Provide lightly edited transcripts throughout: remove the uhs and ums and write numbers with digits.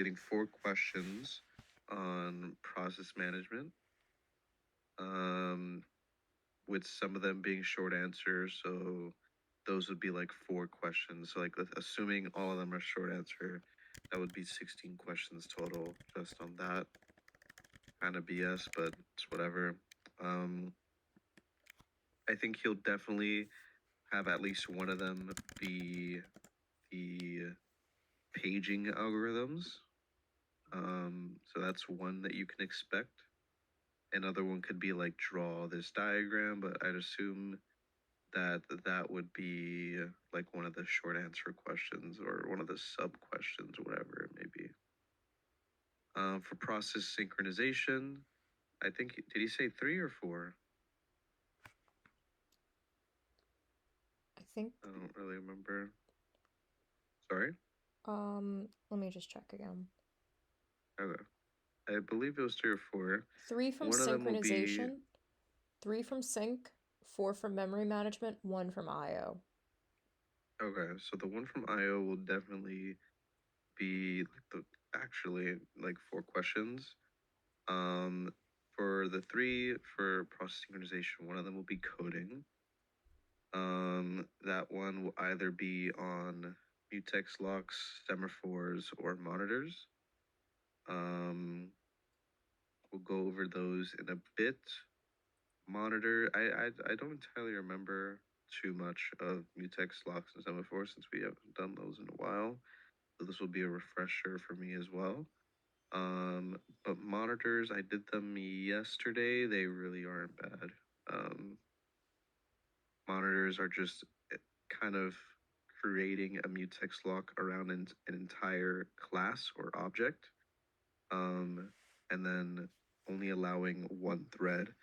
getting 4 questions on process management, with some of them being short answers. So those would be like 4 questions. So like assuming all of them are short answer, that would be 16 questions total just on that. Kind of BS, but it's whatever. I think he'll definitely have at least one of them be the paging algorithms. So that's one that you can expect. Another one could be like draw this diagram, but I'd assume that that would be like one of the short answer questions or one of the sub questions, whatever it may be. For process synchronization, I think, did he say 3 or 4? I think. I don't really remember. Sorry? Let me just check again. Okay. I believe it was 3 or 4. 3 from One of them will be, synchronization, 3 from sync, 4 from memory management, 1 from IO. okay, so the one from IO will definitely be actually like 4 questions. For the 3 for process synchronization, one of them will be coding. That one will either be on mutex locks, semaphores, or monitors. We'll go over those in a bit. Monitor, I don't entirely remember too much of mutex locks and semaphores since we haven't done those in a while. So this will be a refresher for me as well. But monitors, I did them yesterday. They really aren't bad. Monitors are just kind of creating a mutex lock around an entire class or object, and then only allowing one thread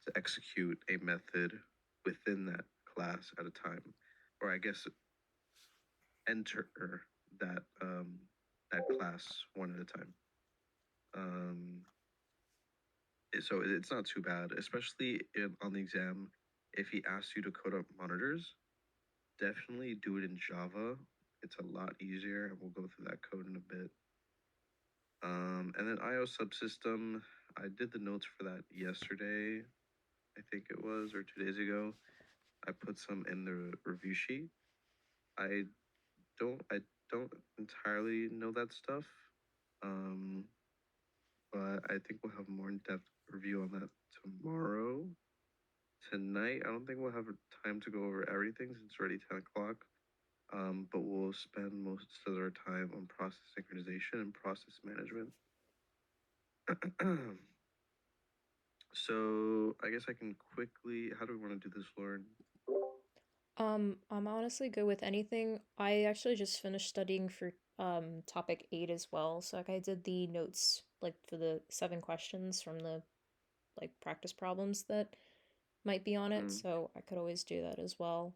to execute a method within that class at a time, or I guess enter that that class one at a time. So it's not too bad, especially on the exam. If he asks you to code up monitors, definitely do it in Java. It's a lot easier, and we'll go through that code in a bit. And then IO subsystem, I did the notes for that yesterday, I think it was, or 2 days ago. I put some in the review sheet. I don't entirely know that stuff, but I think we'll have a more in-depth review on that tomorrow. Tonight, I don't think we'll have time to go over everything since it's already 10 o'clock. But we'll spend most of our time on process synchronization and process management. So I guess I can quickly, how do we want to do this, Lauren? I'm honestly good with anything. I actually just finished studying for topic 8 as well. So like I did the notes like for the 7 questions from the like practice problems that might be on it, so I could always do that as well.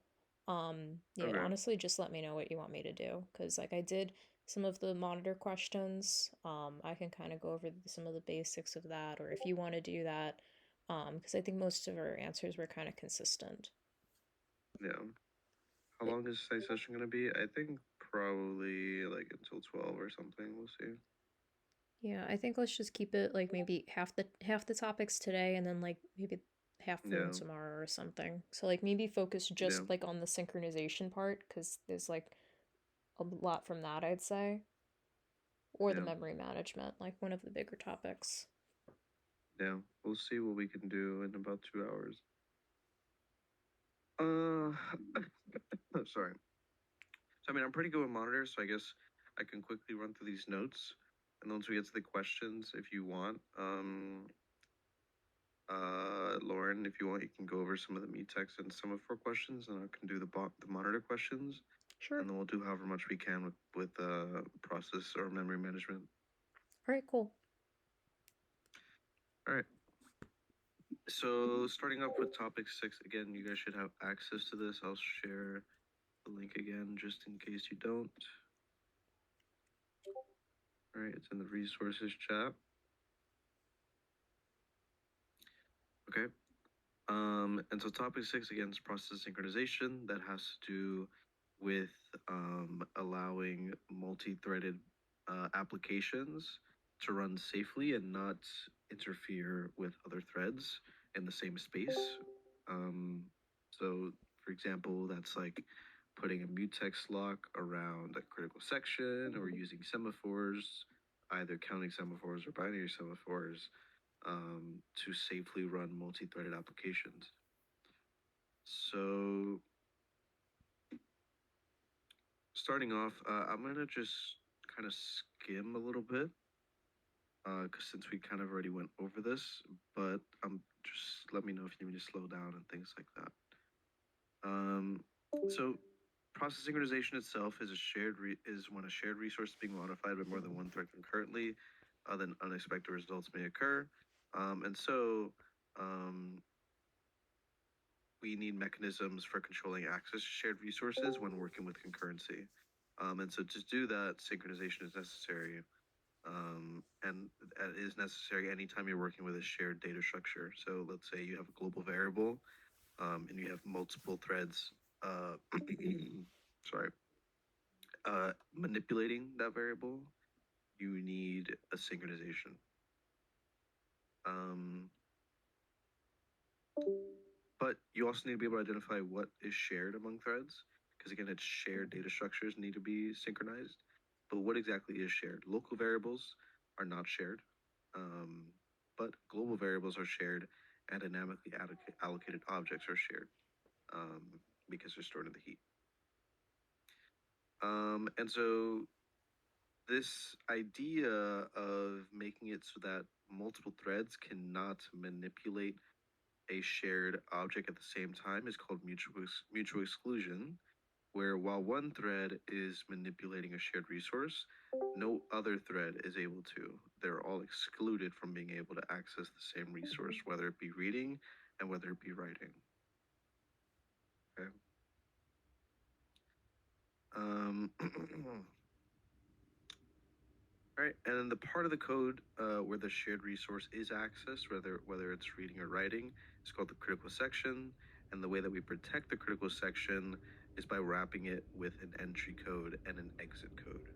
Yeah, Okay. honestly, just let me know what you want me to do, because like I did some of the monitor questions. I can kind of go over some of the basics of that, or if you want to do that, because I think most of our answers were kind of consistent. Yeah. How Yeah, long is today's session going to be? I think probably like until 12 or something. We'll see. yeah, I think let's just keep it like maybe half the topics today, and then like maybe half of them Yeah. tomorrow or something. So like maybe focus Yeah. just like on the synchronization part, because there's like a lot from that, I'd say. Or the Yeah. memory management, like one of the bigger topics. Yeah. We'll see what we can do in about 2 hours. Sorry. So, I mean, I'm pretty good with monitors, so I guess I can quickly run through these notes. And once we get to the questions, if you want, Lauren, if you want, you can go over some of the mutex and semaphore questions, and I can do the monitor questions, Sure. and then we'll do however much we can with process or memory management. All right, cool. All right. So starting off with topic 6, again, you guys should have access to this. I'll share the link again just in case you don't. All right, it's in the resources chat. Okay. And so topic 6 again is process synchronization. That has to do with allowing multi-threaded applications to run safely and not interfere with other threads in the same space. So, for example, that's like putting a mutex lock around a critical section or using semaphores, either counting semaphores or binary semaphores, to safely run multi-threaded applications. So, starting off, I'm gonna just kind of skim a little bit, because since we kind of already went over this, but just let me know if you need me to slow down and things like that. So process synchronization itself is is when a shared resource is being modified by more than one thread concurrently, then unexpected results may occur. And so we need mechanisms for controlling access to shared resources when working with concurrency. And so to do that, synchronization is necessary. And that is necessary anytime you're working with a shared data structure. So let's say you have a global variable, and you have multiple threads, sorry, manipulating that variable. You need a synchronization. Um, but you also need to be able to identify what is shared among threads, because again, it's shared data structures need to be synchronized. But what exactly is shared? Local variables are not shared, but global variables are shared, and dynamically allocated objects are shared, because they're stored in the heap. And so this idea of making it so that multiple threads cannot manipulate a shared object at the same time is called mutual exclusion, where while one thread is manipulating a shared resource, no other thread is able to. They're all excluded from being able to access the same resource, whether it be reading and whether it be writing. Okay. All right, and then the part of the code where the shared resource is accessed, whether it's reading or writing, is called the critical section. And the way that we protect the critical section is by wrapping it with an entry code and an exit code.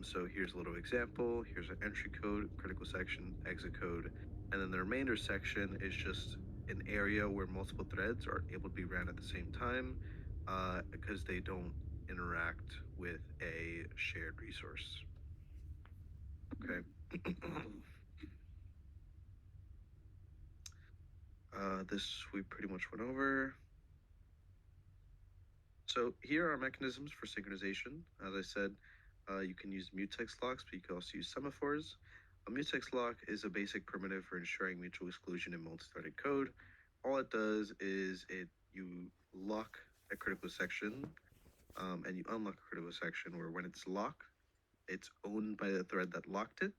So here's a little example. Here's an entry code, critical section, exit code, and then the remainder section is just an area where multiple threads are able to be ran at the same time, because they don't interact with a shared resource. Okay. This we pretty much went over. So here are mechanisms for synchronization. As I said, you can use mutex locks, but you can also use semaphores. A mutex lock is a basic primitive for ensuring mutual exclusion in multi-threaded code. All it does is you lock a critical section, and you unlock a critical section where when it's locked, it's owned by the thread that locked it,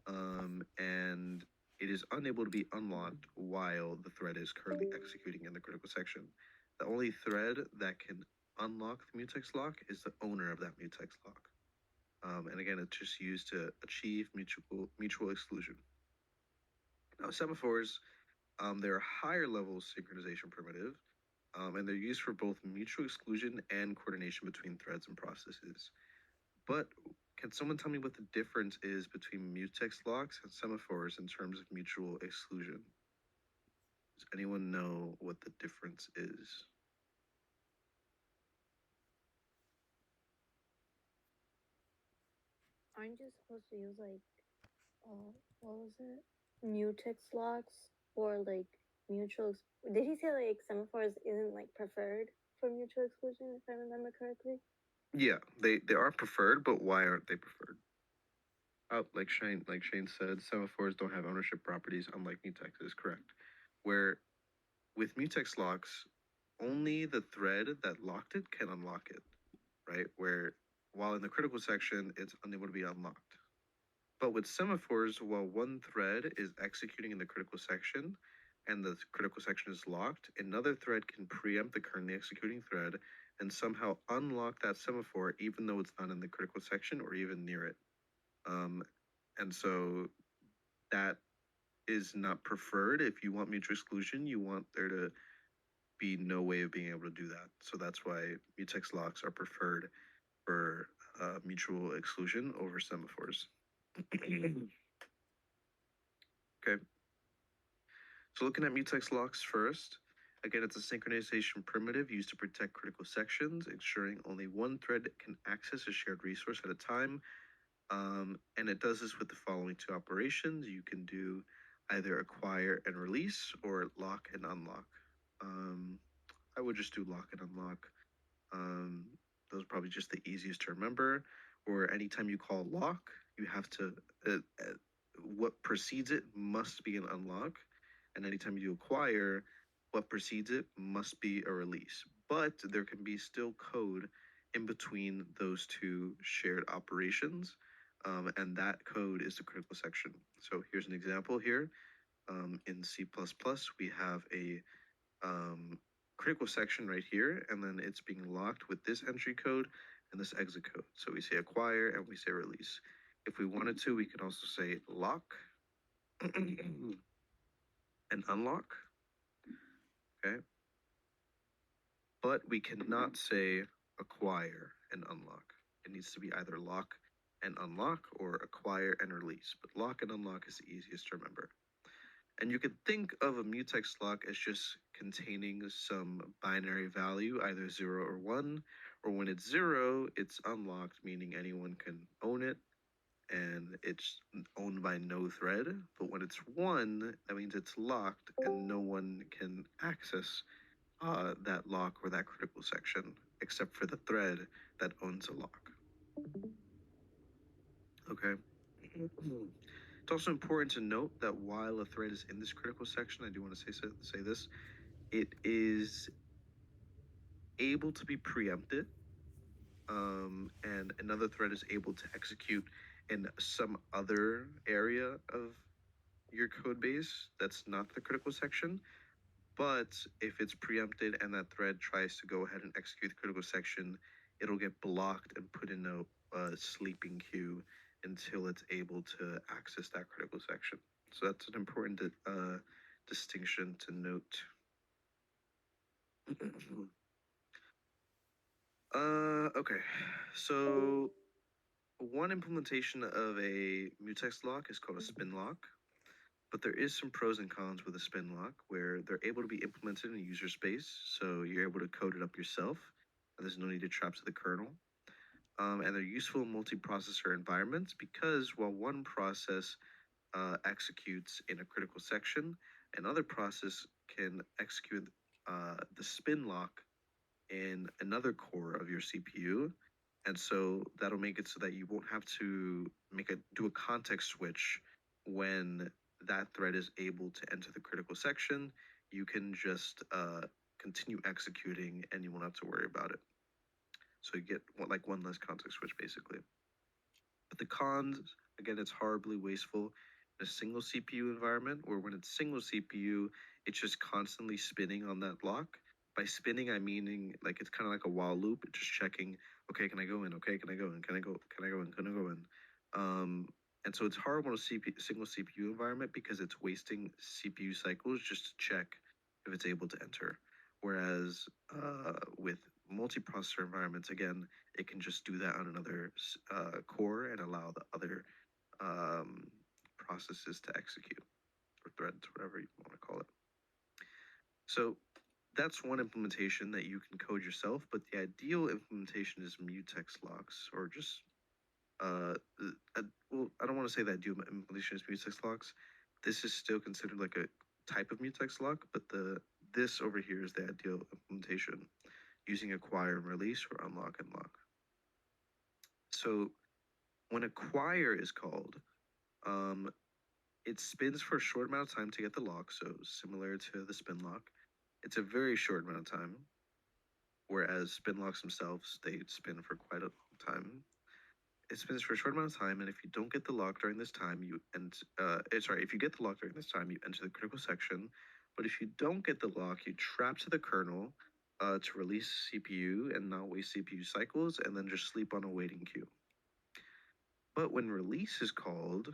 and it is unable to be unlocked while the thread is currently executing in the critical section. The only thread that can unlock the mutex lock is the owner of that mutex lock. And again, it's just used to achieve mutual exclusion. Now, semaphores, they're a higher level synchronization primitive, and they're used for both mutual exclusion and coordination between threads and processes. But can someone tell me what the difference is between mutex locks and semaphores in terms of mutual exclusion? Does anyone know what the difference is? Aren't you supposed to use like, what was it? Mutex locks or like mutual? Did he say like semaphores isn't like preferred for mutual exclusion, if I remember correctly? Yeah, they are preferred, but why aren't they preferred? Like Shane said, semaphores don't have ownership properties, unlike mutexes. Correct. Where with mutex locks, only the thread that locked it can unlock it, right? Where while in the critical section, it's unable to be unlocked. But with semaphores, while one thread is executing in the critical section and the critical section is locked, another thread can preempt the currently executing thread and somehow unlock that semaphore even though it's not in the critical section or even near it. And so that is not preferred. If you want mutual exclusion, you want there to be no way of being able to do that. So that's why mutex locks are preferred for mutual exclusion over semaphores. Okay. So looking at mutex locks first, again, it's a synchronization primitive used to protect critical sections, ensuring only one thread can access a shared resource at a time. And it does this with the following two operations. You can do either acquire and release or lock and unlock. I would just do lock and unlock. Those are probably just the easiest to remember. Or anytime you call lock, you have to, what precedes it must be an unlock. And anytime you acquire, what precedes it must be a release. But there can be still code in between those two shared operations. And that code is the critical section. So here's an example here. In C++, we have a critical section right here, and then it's being locked with this entry code and this exit code. So we say acquire and we say release. If we wanted to, we could also say lock and unlock, okay? But we cannot say acquire and unlock. It needs to be either lock and unlock or acquire and release, but lock and unlock is the easiest to remember. And you could think of a mutex lock as just containing some binary value, either 0 or 1, or when it's 0, it's unlocked, meaning anyone can own it, and it's owned by no thread. But when it's 1, that means it's locked, and no one can access that lock or that critical section, except for the thread that owns a lock. Okay? It's also important to note that while a thread is in this critical section, I do want to say this, it is able to be preempted, and another thread is able to execute in some other area of your code base that's not the critical section. But if it's preempted and that thread tries to go ahead and execute the critical section, it'll get blocked and put in a sleeping queue until it's able to access that critical section. So that's an important distinction to note. Okay, so one implementation of a mutex lock is called a spin lock, but there is some pros and cons with a spin lock where they're able to be implemented in user space, so you're able to code it up yourself, and there's no need to trap to the kernel. And they're useful in multi-processor environments because while one process executes in a critical section, another process can execute the spin lock in another core of your CPU. And so that'll make it so that you won't have to do a context switch when that thread is able to enter the critical section. You can just continue executing and you won't have to worry about it. So you get like one less context switch basically. But the cons, again, it's horribly wasteful in a single CPU environment, where when it's single CPU, it's just constantly spinning on that lock. By spinning, I meaning like it's kind of like a while loop, just checking, okay, can I go in? Okay, can I go in? Can I go in? Can I go in? And so it's horrible in a single CPU environment because it's wasting CPU cycles just to check if it's able to enter. Whereas with multiprocessor environments, again, it can just do that on another core and allow the other processes to execute, or threads, whatever you want to call it. So that's one implementation that you can code yourself, but the ideal implementation is mutex locks, or just well, I don't want to say that ideal implementation is mutex locks. This is still considered like a type of mutex lock, but this over here is the ideal implementation, using acquire and release or unlock and lock. So when acquire is called, it spins for a short amount of time to get the lock, so similar to the spin lock. It's a very short amount of time, whereas spin locks themselves, they spin for quite a long time. It spins for a short amount of time, and if you don't get the lock during this time, if you get the lock during this time, you enter the critical section. But if you don't get the lock, you trap to the kernel to release CPU and not waste CPU cycles, and then just sleep on a waiting queue. But when release is called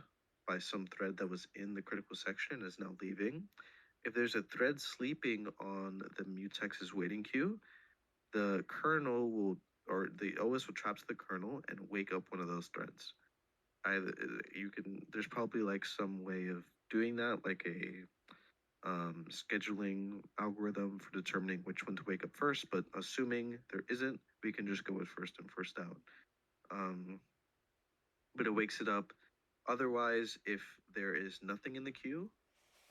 by some thread that was in the critical section and is now leaving, if there's a thread sleeping on the mutex's waiting queue, the kernel will or the OS will trap to the kernel and wake up one of those threads. There's probably like some way of doing that, like a scheduling algorithm for determining which one to wake up first, but assuming there isn't, we can just go with first in, first out. But it wakes it up. Otherwise, if there is nothing in the queue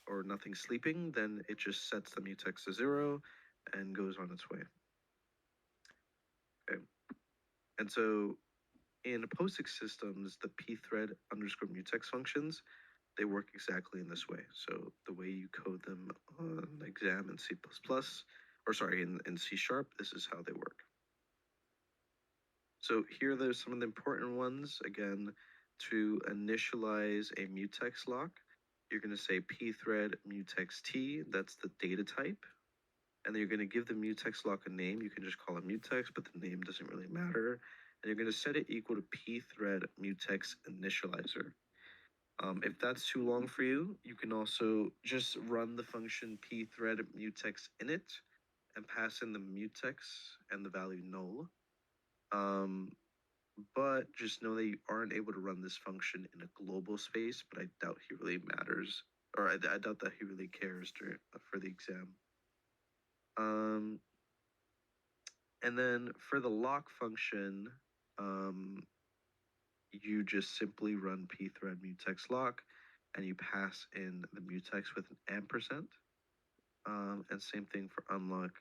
or nothing sleeping, then it just sets the mutex to 0 and goes on its way. Okay. And so in POSIX systems, the pthread underscore mutex functions, they work exactly in this way. So the way you code them on the exam in C++, or sorry, in C#, this is how they work. So here there's some of the important ones. Again, to initialize a mutex lock, you're going to say pthread mutex t, that's the data type. And then you're going to give the mutex lock a name. You can just call it mutex, but the name doesn't really matter. And you're going to set it equal to pthread mutex initializer. If that's too long for you, you can also just run the function pthread mutex init and pass in the mutex and the value null. But just know that you aren't able to run this function in a global space, but I doubt he really matters, or I doubt that he really cares for the exam. And then for the lock function, you just simply run pthread mutex lock, and you pass in the mutex with an ampersand. And same thing for unlock,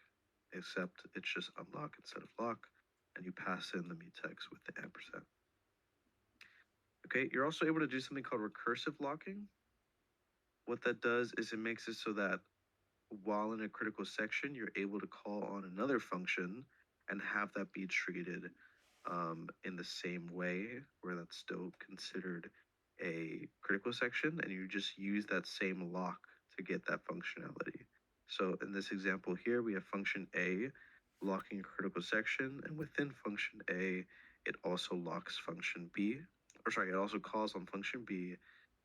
except it's just unlock instead of lock, and you pass in the mutex with the ampersand. Okay, you're also able to do something called recursive locking. What that does is it makes it so that while in a critical section, you're able to call on another function and have that be treated in the same way, where that's still considered a critical section, and you just use that same lock to get that functionality. So in this example here, we have function A locking a critical section, and within function A, it also locks function B, it also calls on function B,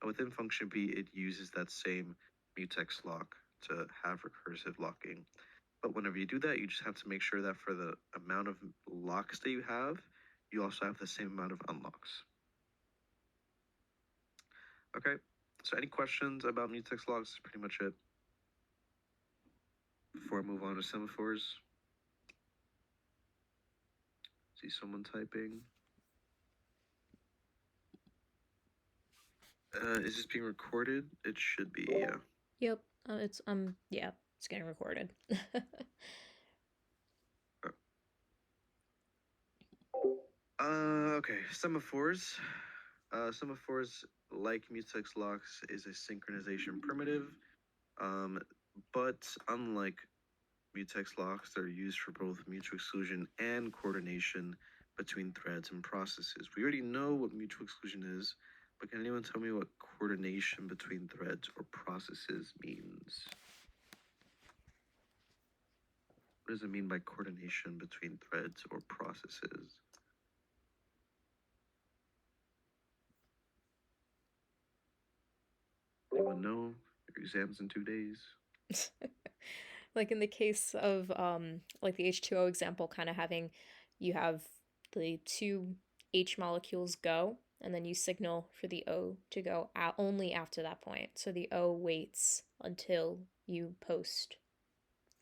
and within function B, it uses that same mutex lock to have recursive locking. But whenever you do that, you just have to make sure that for the amount of locks that you have, you also have the same amount of unlocks. Okay, so any questions about mutex locks is pretty much it. Before I move on to semaphores. See someone typing. Is this being recorded? It should be, yeah. Yep, it's getting recorded. Okay, semaphores. Semaphores, like mutex locks, is a synchronization primitive, but unlike mutex locks, they're used for both mutual exclusion and coordination between threads and processes. We already know what mutual exclusion is, but can anyone tell me what coordination between threads or processes means? What does it mean by coordination between threads or processes? Anyone know? Your exam's in 2 days. Like in the case of like the H2O example, kind of having you have the two H molecules go, and then you signal for the O to go out only after that point. So the O waits until you post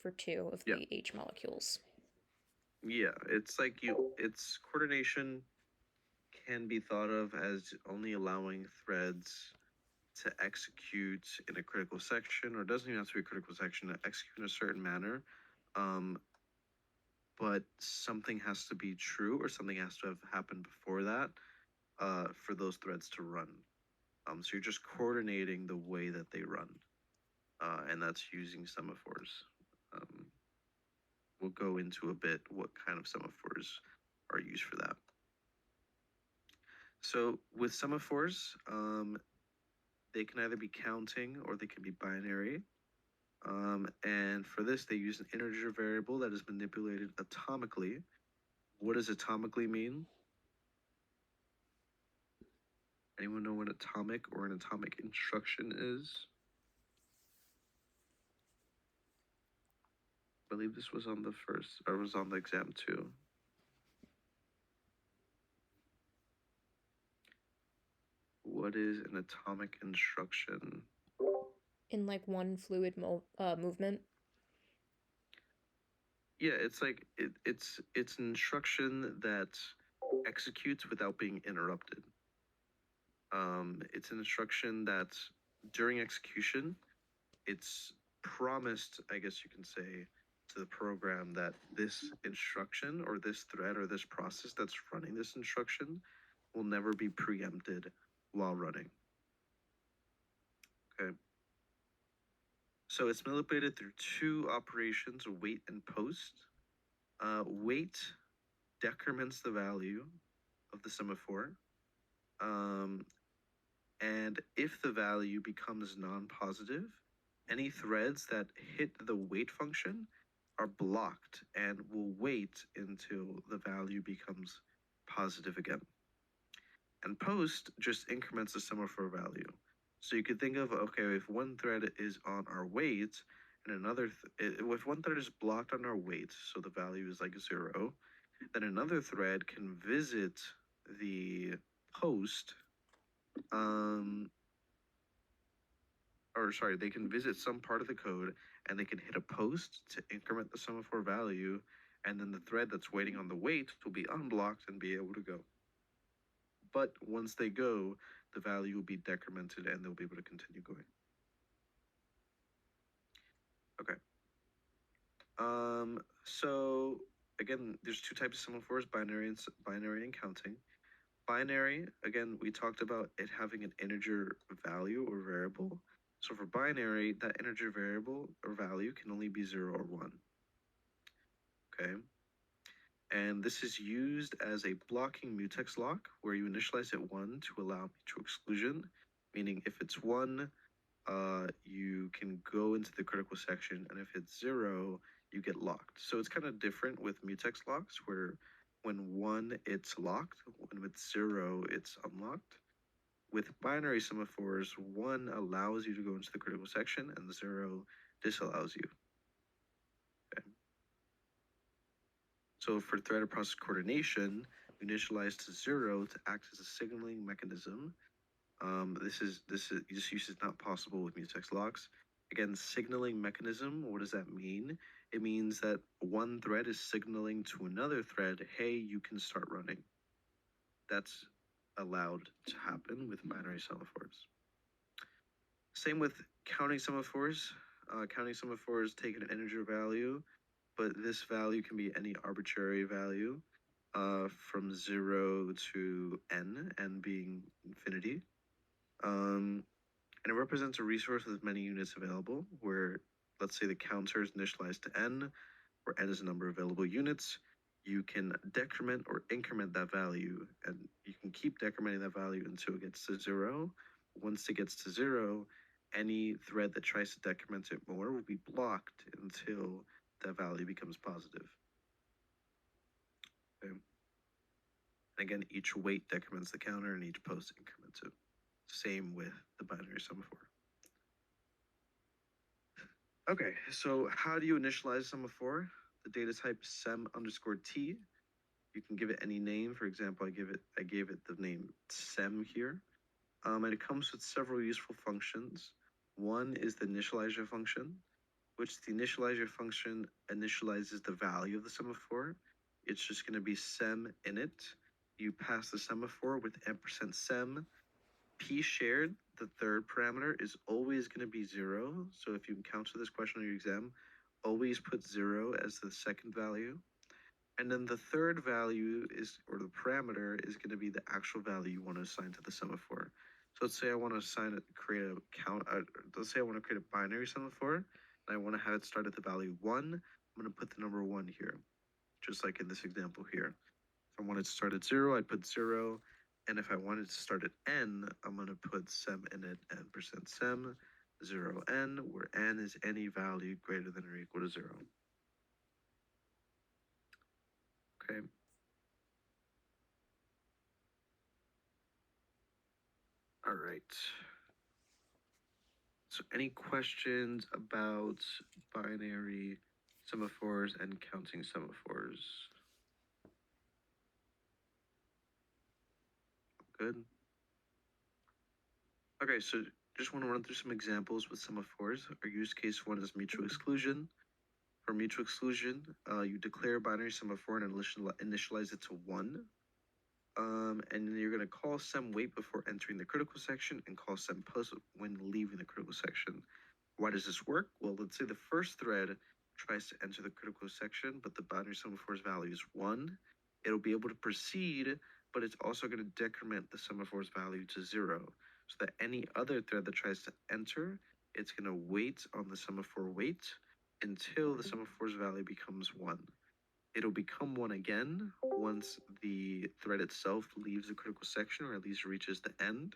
for two of the H molecules. Yeah, it's coordination can be thought of as only allowing threads to execute in a critical section, or it doesn't even have to be a critical section, to execute in a certain manner. But something has to be true, or something has to have happened before that for those threads to run. So you're just coordinating the way that they run, and that's using semaphores. We'll go into a bit what kind of semaphores are used for that. So with semaphores, they can either be counting or they can be binary. And for this, they use an integer variable that is manipulated atomically. What does atomically mean? Anyone know what atomic or an atomic instruction is? I believe this was on the first, or was on the exam too. What is an atomic instruction? In like one fluid movement. Yeah, it's like it's an instruction that executes without being interrupted. It's an instruction that during execution, it's promised, I guess you can say, to the program that this instruction or this thread or this process that's running this instruction will never be preempted while running. Okay. So it's manipulated through two operations, wait and post. Wait decrements the value of the semaphore. And if the value becomes non-positive, any threads that hit the wait function are blocked and will wait until the value becomes positive again. And post just increments the semaphore value. So you could think of, okay, if one thread is on our wait and another, if one thread is blocked on our wait, so the value is like 0, then another thread can visit the post, they can visit some part of the code and they can hit a post to increment the semaphore value, and then the thread that's waiting on the wait will be unblocked and be able to go. But once they go, the value will be decremented and they'll be able to continue going. Okay. So again, there's two types of semaphores, binary and counting. Binary, again, we talked about it having an integer value or variable. So for binary, that integer variable or value can only be 0 or 1. Okay. And this is used as a blocking mutex lock where you initialize it 1 to allow mutual exclusion, meaning if it's 1, you can go into the critical section, and if it's 0, you get locked. So it's kind of different with mutex locks where when 1, it's locked, when it's 0, it's unlocked. With binary semaphores, 1 allows you to go into the critical section and 0 disallows you. Okay. So for thread or process coordination, initialize to 0 to act as a signaling mechanism. This use is not possible with mutex locks. Again, signaling mechanism, what does that mean? It means that one thread is signaling to another thread, hey, you can start running. That's allowed to happen with binary semaphores. Same with counting semaphores. Counting semaphores take an integer value, but this value can be any arbitrary value from 0 to n being infinity. And it represents a resource with many units available, where let's say the counter is initialized to n, where n is the number of available units. You can decrement or increment that value, and you can keep decrementing that value until it gets to 0. Once it gets to 0, any thread that tries to decrement it more will be blocked until that value becomes positive. Okay. Again, each wait decrements the counter and each post increments it. Same with the binary semaphore. Okay, so how do you initialize a semaphore? The data type sem_t. You can give it any name. For example, I gave it the name sem here. And it comes with several useful functions. One is the initializer function, which the initializer function initializes the value of the semaphore. It's just going to be sem init. You pass the semaphore with %sem. P shared, the third parameter, is always going to be 0. So if you encounter this question on your exam, always put 0 as the second value. And then the third value is, or the parameter, is going to be the actual value you want to assign to the semaphore. So let's say I want to create a count. Let's say I want to create a binary semaphore, and I want to have it start at the value 1. I'm going to put the number 1 here, just like in this example here. If I wanted to start at 0, I'd put 0. And if I wanted to start at n, I'm going to put sem init and %sem 0n, where n is any value greater than or equal to 0. Okay. All right. So any questions about binary semaphores and counting semaphores? Good. Okay, so just want to run through some examples with semaphores. Our use case one is mutual exclusion. For mutual exclusion, you declare a binary semaphore and initialize it to 1. And then you're going to call sem wait before entering the critical section and call sem post when leaving the critical section. Why does this work? Well, let's say the first thread tries to enter the critical section, but the binary semaphore's value is 1. It'll be able to proceed, but it's also going to decrement the semaphore's value to 0, so that any other thread that tries to enter, it's going to wait on the semaphore wait until the semaphore's value becomes 1. It'll become 1 again once the thread itself leaves the critical section, or at least reaches the end,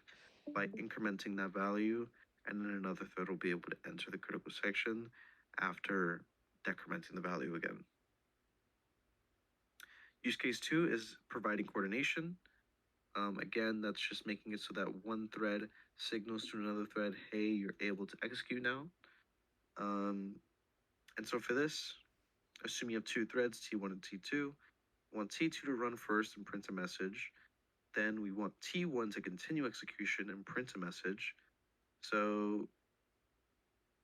by incrementing that value, and then another thread will be able to enter the critical section after decrementing the value again. Use case 2 is providing coordination. Again, that's just making it so that one thread signals to another thread, hey, you're able to execute now. And so for this, assume you have 2 threads, T1 and T2. We want T2 to run first and print a message. Then we want T1 to continue execution and print a message. So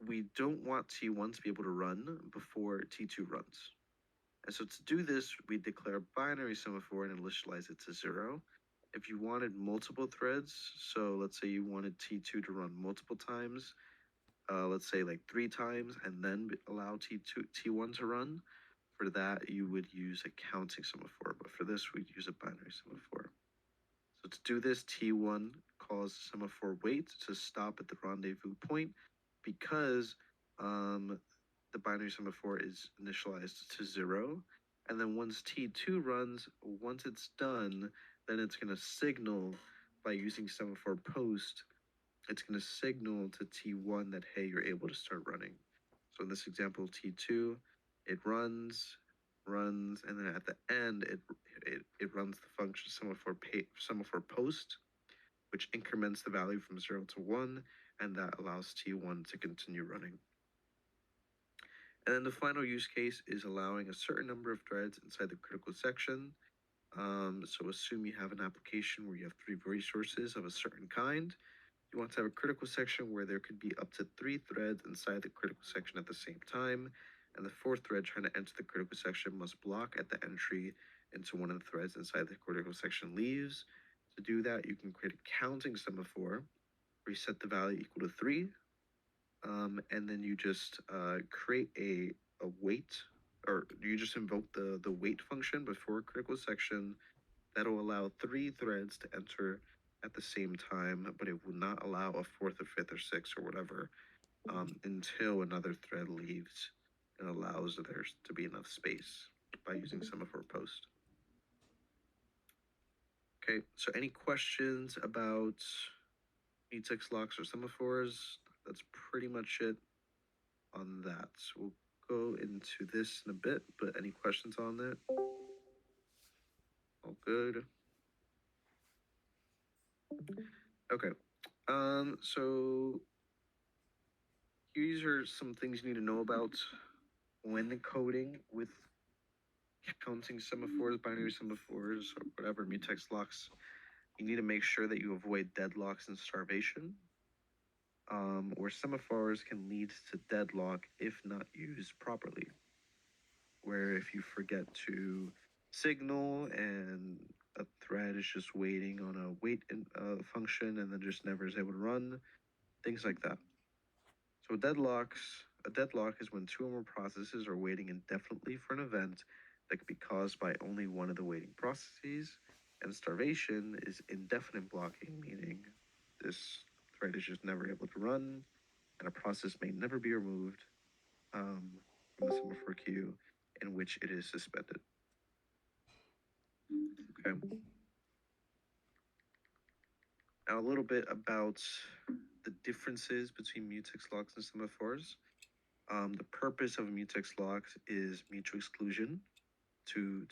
we don't want T1 to be able to run before T2 runs. And so to do this, we declare a binary semaphore and initialize it to 0. If you wanted multiple threads, so let's say you wanted T2 to run multiple times, let's say like 3 times, and then allow T1 to run, for that you would use a counting semaphore, but for this we'd use a binary semaphore. So to do this, T1 calls semaphore wait to stop at the rendezvous point, because the binary semaphore is initialized to 0. And then once T2 runs, once it's done, then it's going to signal by using semaphore post, it's going to signal to T1 that, hey, you're able to start running. So in this example, T2, it runs, and then at the end, it runs the function semaphore post, which increments the value from 0 to 1, and that allows T1 to continue running. And then the final use case is allowing a certain number of threads inside the critical section. So assume you have an application where you have 3 resources of a certain kind. You want to have a critical section where there could be up to 3 threads inside the critical section at the same time, and the 4th thread trying to enter the critical section must block at the entry into one of the threads inside the critical section leaves. To do that, you can create a counting semaphore where you set the value equal to 3, and then you just create a wait, or you just invoke the wait function before a critical section. That'll allow 3 threads to enter at the same time, but it will not allow a 4th or 5th or 6th or whatever until another thread leaves and allows there to be enough space by using semaphore post. Okay, so any questions about mutex locks or semaphores? That's pretty much it on that. So we'll go into this in a bit, but any questions on that? All good. Okay. So these are some things you need to know about when coding with counting semaphores, binary semaphores, or whatever, mutex locks. You need to make sure that you avoid deadlocks and starvation, where semaphores can lead to deadlock if not used properly. Where if you forget to signal and a thread is just waiting on a wait function and then just never is able to run, things like that. So a deadlock is when 2 or more processes are waiting indefinitely for an event that could be caused by only one of the waiting processes. And starvation is indefinite blocking, meaning this thread is just never able to run, and a process may never be removed from the semaphore queue in which it is suspended. Okay. Now a little bit about the differences between mutex locks and semaphores. The purpose of a mutex lock is mutual exclusion, to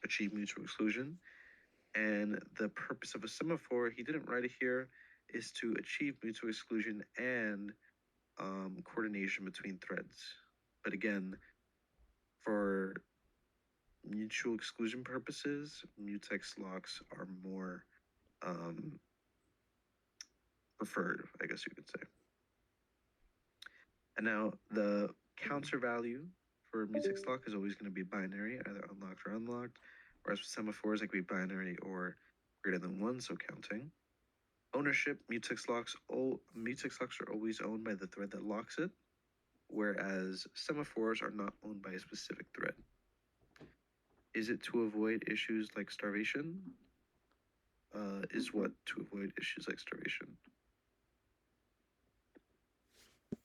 achieve mutual exclusion. And the purpose of a semaphore, he didn't write it here, is to achieve mutual exclusion and coordination between threads. But again, for mutual exclusion purposes, mutex locks are more preferred, I guess you could say. And now the counter value for mutex lock is always going to be binary, either unlocked or unlocked, whereas with semaphores, it could be binary or greater than 1, so counting. Ownership, mutex locks are always owned by the thread that locks it, whereas semaphores are not owned by a specific thread. Is it to avoid issues like starvation? Is what to avoid issues like starvation?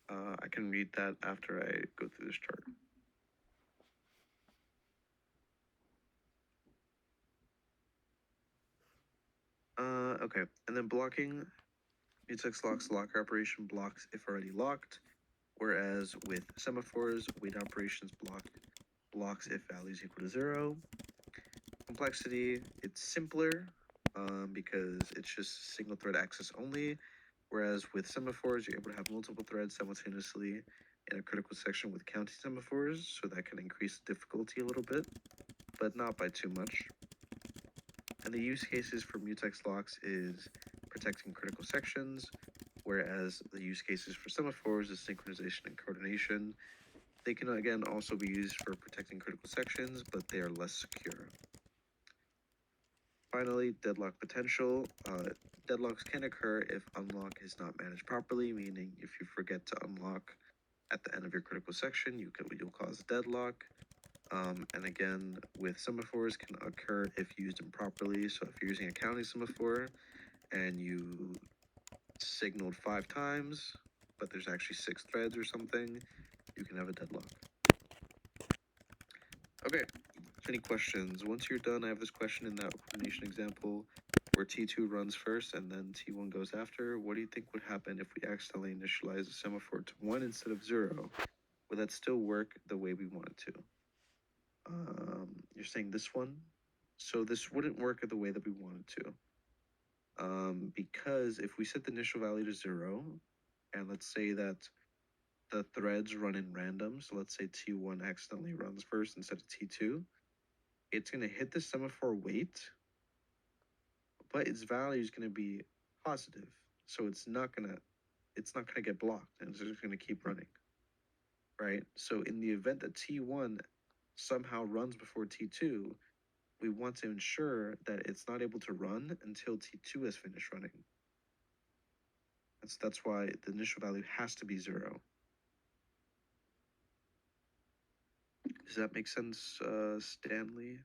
I can read that after I go through this chart. Okay, and then blocking, mutex locks locker operation blocks if already locked, whereas with semaphores, wait operations blocks if values equal to 0. Complexity, it's simpler because it's just single thread access only, whereas with semaphores, you're able to have multiple threads simultaneously in a critical section with counting semaphores, so that can increase the difficulty a little bit, but not by too much. And the use cases for mutex locks is protecting critical sections, whereas the use cases for semaphores is synchronization and coordination. They can again also be used for protecting critical sections, but they are less secure. Finally, deadlock potential. Deadlocks can occur if unlock is not managed properly, meaning if you forget to unlock at the end of your critical section, you'll cause a deadlock. And again, with semaphores can occur if used improperly. So if you're using a counting semaphore and you signaled 5 times, but there's actually 6 threads or something, you can have a deadlock. Okay, any questions? Once you're done, I have this question in that coordination example where T2 runs first and then T1 goes after. What do you think would happen if we accidentally initialize a semaphore to 1 instead of 0? Would that still work the way we want it to? You're saying this one? So this wouldn't work the way that we want it to. Because if we set the initial value to 0, and let's say that the threads run in random, so let's say T1 accidentally runs first instead of T2, it's going to hit the semaphore wait, but its value is going to be positive, so it's not going to get blocked, and it's just going to keep running, right? So in the event that T1 somehow runs before T2, we want to ensure that it's not able to run until T2 has finished running. That's why the initial value has to be 0. Does that make sense, Stanley?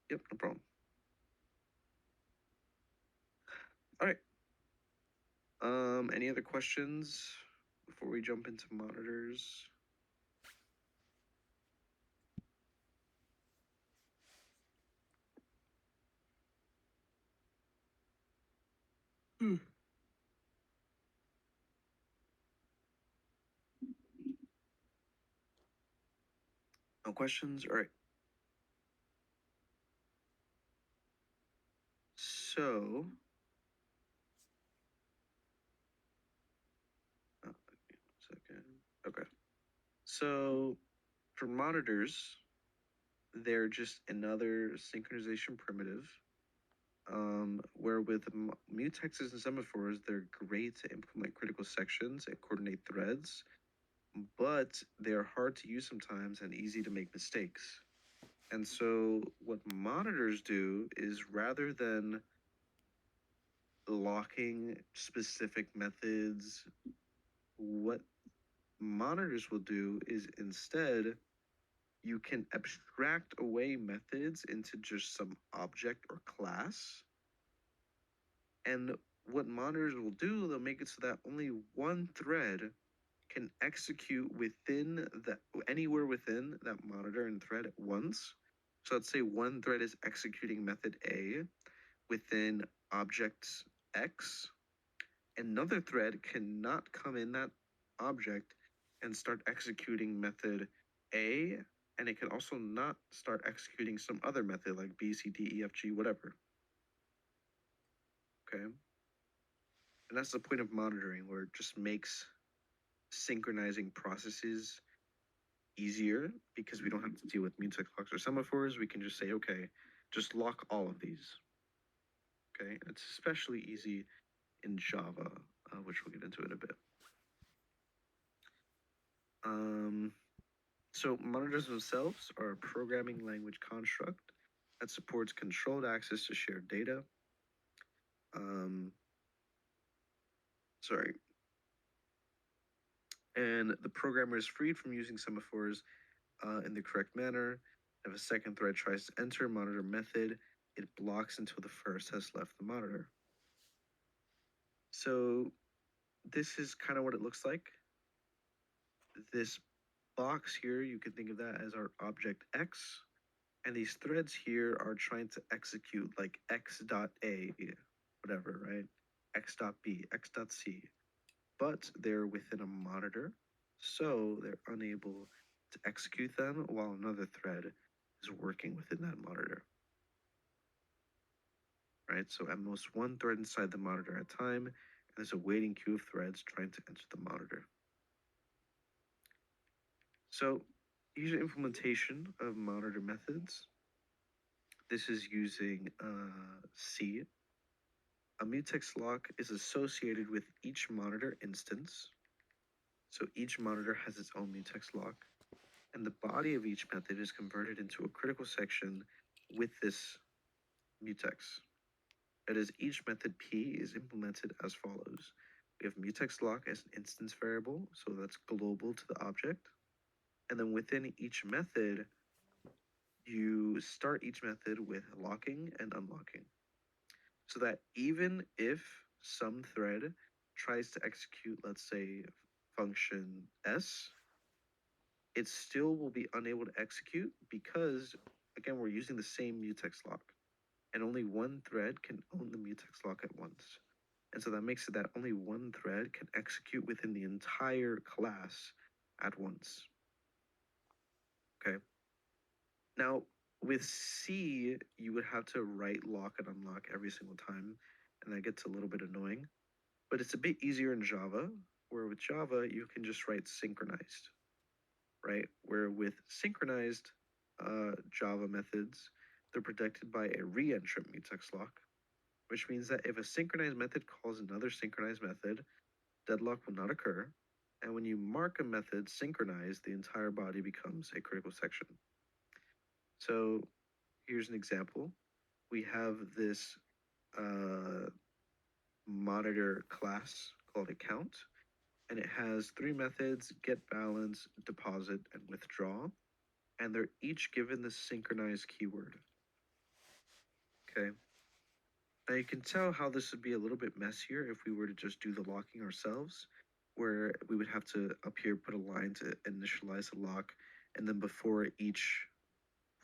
Yep, no problem. All right. Any other questions before we jump into monitors? No questions? All right. So, give me 1 second. Okay. So, for monitors, they're just another synchronization primitive. Where with mutexes and semaphores, they're great to implement critical sections and coordinate threads, but they're hard to use sometimes and easy to make mistakes. And so what monitors do is rather than locking specific methods, what monitors will do is instead you can abstract away methods into just some object or class. And what monitors will do, they'll make it so that only one thread can execute anywhere within that monitor and thread at once. So let's say one thread is executing method A within object X. Another thread cannot come in that object and start executing method A, and it can also not start executing some other method like B, C, D, E, F, G, whatever. Okay. And that's the point of monitoring, where it just makes synchronizing processes easier because we don't have to deal with mutex locks or semaphores. We can just say, okay, just lock all of these. Okay, it's especially easy in Java, which we'll get into in a bit. So monitors themselves are a programming language construct that supports controlled access to shared data. And the programmer is freed from using semaphores in the correct manner. If a second thread tries to enter a monitor method, it blocks until the first has left the monitor. So this is kind of what it looks like. This box here, you can think of that as our object X. And these threads here are trying to execute like x.a, whatever, right? x.b, x.c. But they're within a monitor, so they're unable to execute them while another thread is working within that monitor. Right? So at most one thread inside the monitor at a time, and there's a waiting queue of threads trying to enter the monitor. So here's an implementation of monitor methods. This is using C. A mutex lock is associated with each monitor instance. So each monitor has its own mutex lock, and the body of each method is converted into a critical section with this mutex. That is, each method P is implemented as follows. We have mutex lock as an instance variable, so that's global to the object. And then within each method, you start each method with locking and unlocking. So that even if some thread tries to execute, let's say, function S, it still will be unable to execute because, again, we're using the same mutex lock. And only one thread can own the mutex lock at once. And so that makes it that only one thread can execute within the entire class at once. Okay. Now, with C, you would have to write lock and unlock every single time, and that gets a little bit annoying. But it's a bit easier in Java, where with Java, you can just write synchronized, right? Where with synchronized Java methods, they're protected by a reentrant mutex lock, which means that if a synchronized method calls another synchronized method, deadlock will not occur. And when you mark a method synchronized, the entire body becomes a critical section. So here's an example. We have this monitor class called account, and it has three methods: get, balance, deposit, and withdraw. And they're each given the synchronized keyword. Okay. Now you can tell how this would be a little bit messier if we were to just do the locking ourselves, where we would have to up here put a line to initialize a lock, and then before each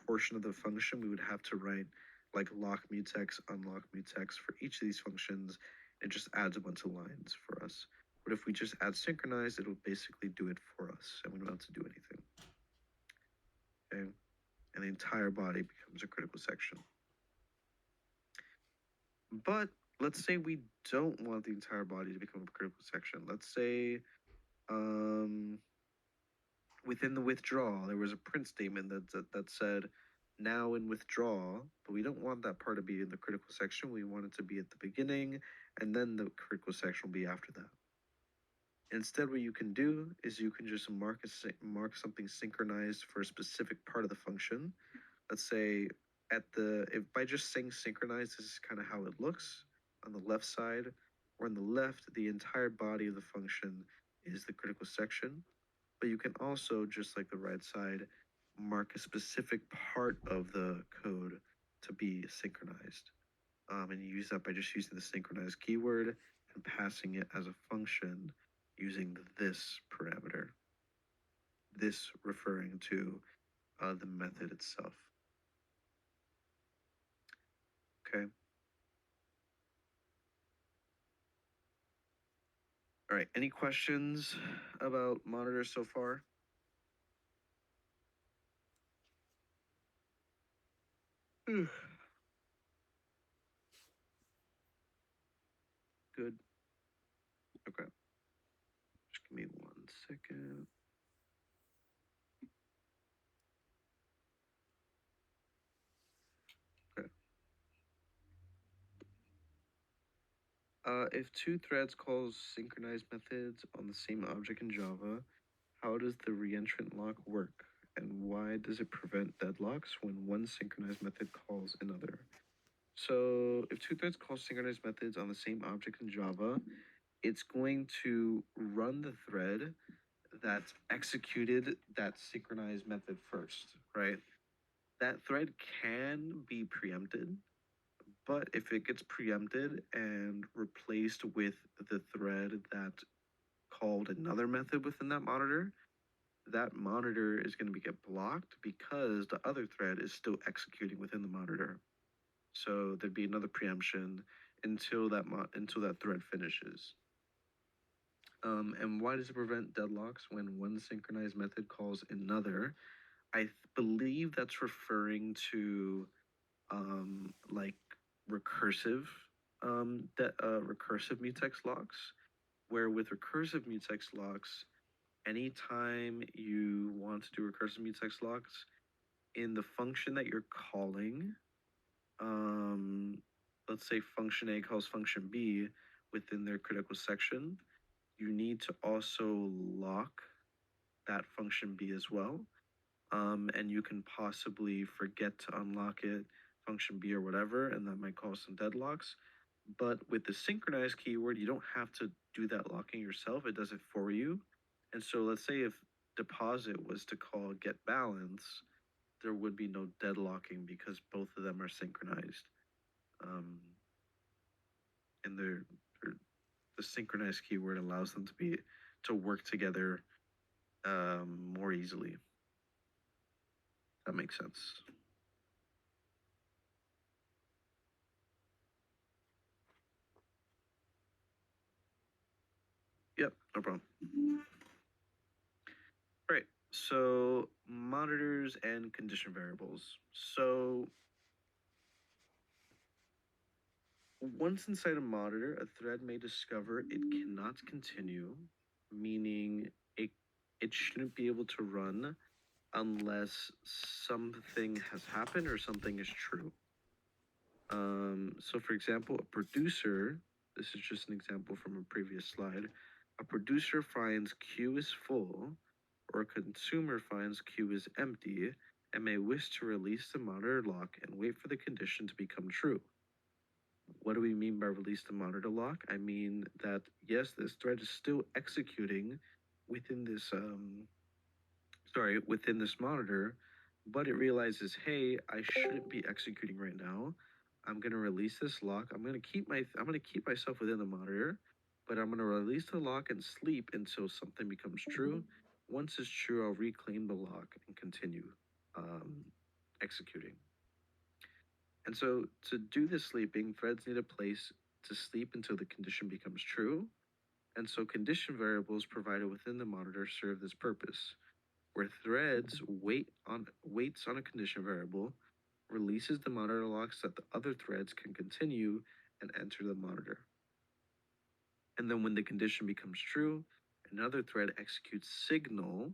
portion of the function, we would have to write like lock mutex, unlock mutex for each of these functions. It just adds a bunch of lines for us. But if we just add synchronized, it'll basically do it for us, and we don't have to do anything. Okay, and the entire body becomes a critical section. But let's say we don't want the entire body to become a critical section. Let's say within the withdrawal, there was a print statement that said now in withdrawal, but we don't want that part to be in the critical section. We want it to be at the beginning, and then the critical section will be after that. Instead, what you can do is you can just mark something synchronized for a specific part of the function. Let's say if by just saying synchronized, this is kind of how it looks on the left side, or on the left, the entire body of the function is the critical section. But you can also, just like the right side, mark a specific part of the code to be synchronized. And you use that by just using the synchronized keyword and passing it as a function using this parameter. This referring to the method itself. Okay. All right, any questions about monitors so far? Good. Okay. Just give me 1 second. If two threads call synchronized methods on the same object in Java, how does the reentrant lock work? And why does it prevent deadlocks when one synchronized method calls another? So if two threads call synchronized methods on the same object in Java, it's going to run the thread that executed that synchronized method first, right? That thread can be preempted, but if it gets preempted and replaced with the thread that called another method within that monitor is going to get blocked because the other thread is still executing within the monitor. So there'd be another preemption until that thread finishes. And why does it prevent deadlocks when one synchronized method calls another? Believe that's referring to like recursive recursive mutex locks, where with recursive mutex locks, anytime you want to do recursive mutex locks in the function that you're calling, let's say function A calls function B within their critical section, you need to also lock that function B as well. And you can possibly forget to unlock it, function B or whatever, and that might cause some deadlocks. But with the synchronized keyword, you don't have to do that locking yourself. It does it for you. And so let's say if deposit was to call get balance, there would be no deadlocking because both of them are synchronized. And the synchronized keyword allows them to work together more easily. That makes sense. Yep, no problem. Right. So monitors and condition variables. So once inside a monitor, a thread may discover it cannot continue, meaning it shouldn't be able to run unless something has happened or something is true. So for example, a producer, this is just an example from a previous slide, a producer finds queue is full, or a consumer finds queue is empty, and may wish to release the monitor lock and wait for the condition to become true. What do we mean by release the monitor lock? I mean that yes, this thread is still executing within this within this monitor, but it realizes, hey, I shouldn't be executing right now. I'm gonna release this lock. I'm gonna keep myself within the monitor, but I'm gonna release the lock and sleep until something becomes true. Once it's true, I'll reclaim the lock and continue executing. And so to do this sleeping, threads need a place to sleep until the condition becomes true. And so condition variables provided within the monitor serve this purpose, where threads waits on a condition variable, releases the monitor locks that the other threads can continue and enter the monitor. And then when the condition becomes true, another thread executes signal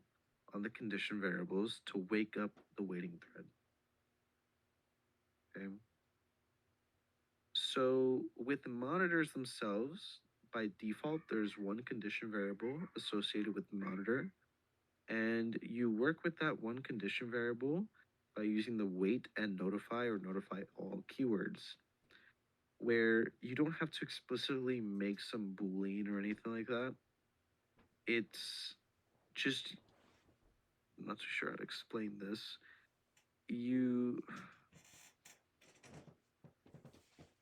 on the condition variables to wake up the waiting thread. Okay. So with the monitors themselves, by default, there's one condition variable associated with the monitor, and you work with that one condition variable by using the wait and notify or notify all keywords, where you don't have to explicitly make some boolean or anything like that. It's just, I'm not too sure how to explain this.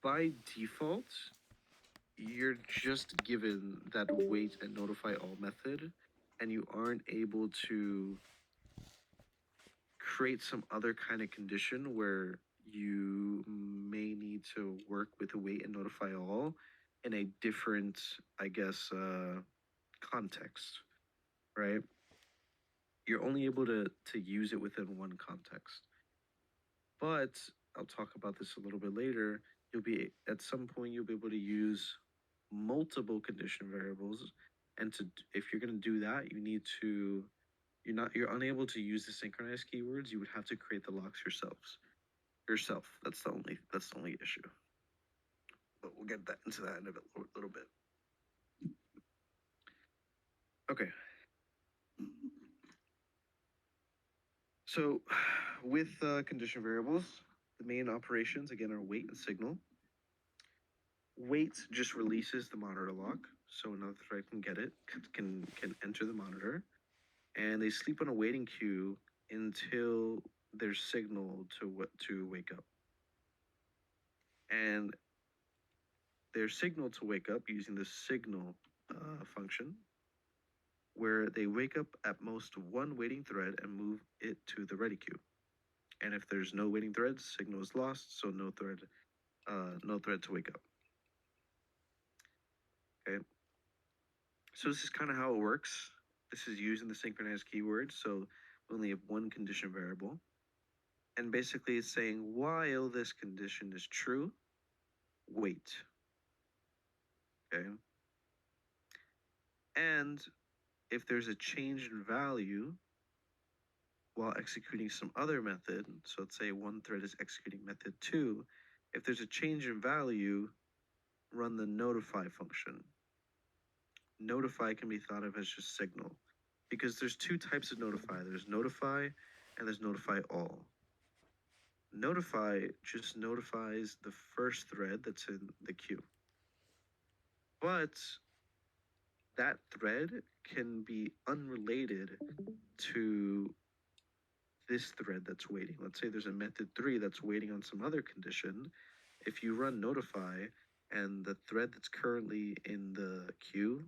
By default, you're just given that wait and notify all method, and you aren't able to create some other kind of condition where you may need to work with a wait and notify all in a different, I guess, context, right? You're only able to use it within one context. But I'll talk about this a little bit later. At some point you'll be able to use multiple condition variables, and if you're going to do that, you're unable to use the synchronized keywords. You would have to create the locks yourself. That's the only issue. but we'll get into that in a little bit. Okay. So with condition variables, the main operations, again, are wait and signal. Wait just releases the monitor lock, so another thread can get it, can enter the monitor, and they sleep on a waiting queue until there's signal to wake up. And their signal to wake up using the signal function, where they wake up at most one waiting thread and move it to the ready queue. And if there's no waiting threads, signal is lost, so no thread to wake up. Okay. So this is kind of how it works. This is using the synchronized keyword, so we only have one condition variable. And basically it's saying while this condition is true, wait. Okay. And if there's a change in value while executing some other method, so let's say one thread is executing method 2, if there's a change in value, run the notify function. Notify can be thought of as just signal, because there's two types of notify. There's notify and there's notify all. Notify just notifies the first thread that's in the queue. But that thread can be unrelated to this thread that's waiting. Let's say there's a method 3 that's waiting on some other condition. If you run notify and the thread that's currently in the queue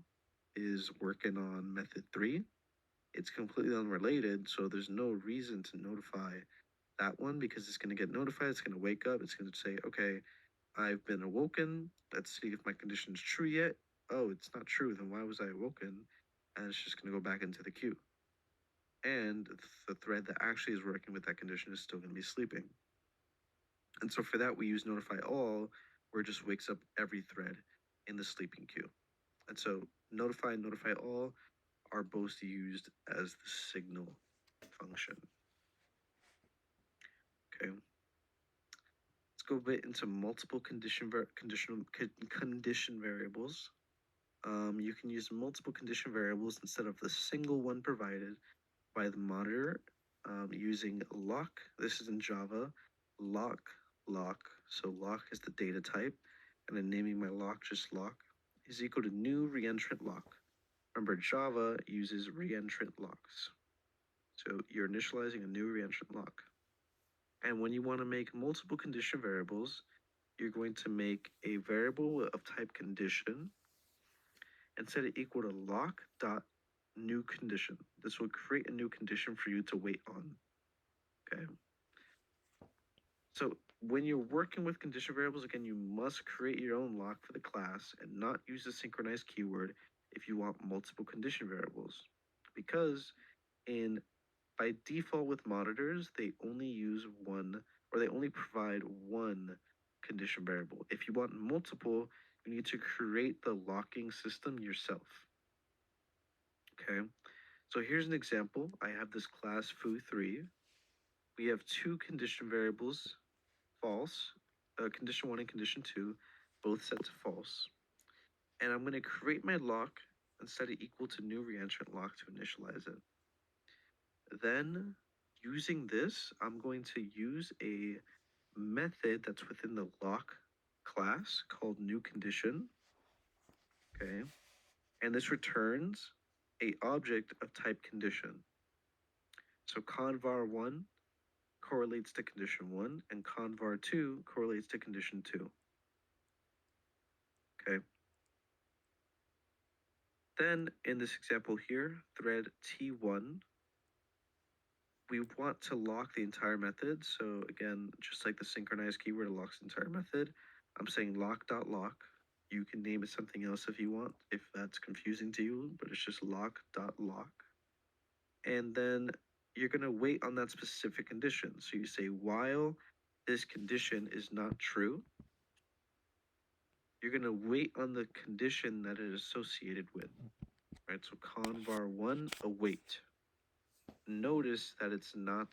is working on method 3, it's completely unrelated, so there's no reason to notify that one because it's going to get notified, it's going to wake up, it's going to say, okay, I've been awoken, let's see if my condition is true yet. Oh, it's not true, then why was I awoken? And it's just going to go back into the queue. And the thread that actually is working with that condition is still going to be sleeping. And so for that, we use notify all, where it just wakes up every thread in the sleeping queue. And so notify and notify all are both used as the signal function. Okay. Let's go a bit into multiple condition variables. You can use multiple condition variables instead of the single one provided by the monitor using lock. This is in Java. Lock. So lock is the data type, and then naming my lock just lock is equal to new reentrant lock. Remember, Java uses reentrant locks. So you're initializing a new reentrant lock. And when you want to make multiple condition variables, you're going to make a variable of type condition and set it equal to lock dot new condition. This will create a new condition for you to wait on. Okay. So when you're working with condition variables, again, you must create your own lock for the class and not use the synchronized keyword if you want multiple condition variables. Because by default with monitors, they only use one, or they only provide one condition variable. If you want multiple, you need to create the locking system yourself. Okay, so here's an example. I have this class foo3. We have two condition variables, false, condition 1 and condition 2, both set to false. And I'm going to create my lock and set it equal to new reentrant lock to initialize it. Then, using this, I'm going to use a method that's within the lock class called new condition. Okay, and this returns a object of type condition. So convar1 correlates to condition 1, and convar2 correlates to condition 2. Okay. Then in this example here, thread T1, we want to lock the entire method. So again, just like the synchronized keyword, it locks the entire method. I'm saying lock.lock. You can name it something else if you want, if that's confusing to you, but it's just lock.lock. And then you're going to wait on that specific condition. So you say, while this condition is not true, you're going to wait on the condition that it is associated with. Right, so convar1 await. Notice that it's not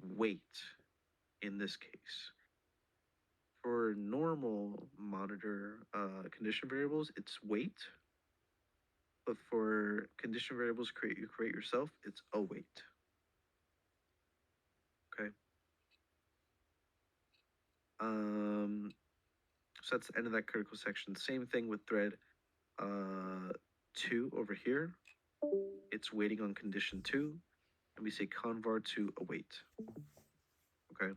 wait in this case. For normal monitor condition variables, it's weight. But for condition variables you create yourself, it's await. Okay. So that's the end of that critical section. Same thing with thread 2 over here. It's waiting on condition 2, and we say convar to await. Okay.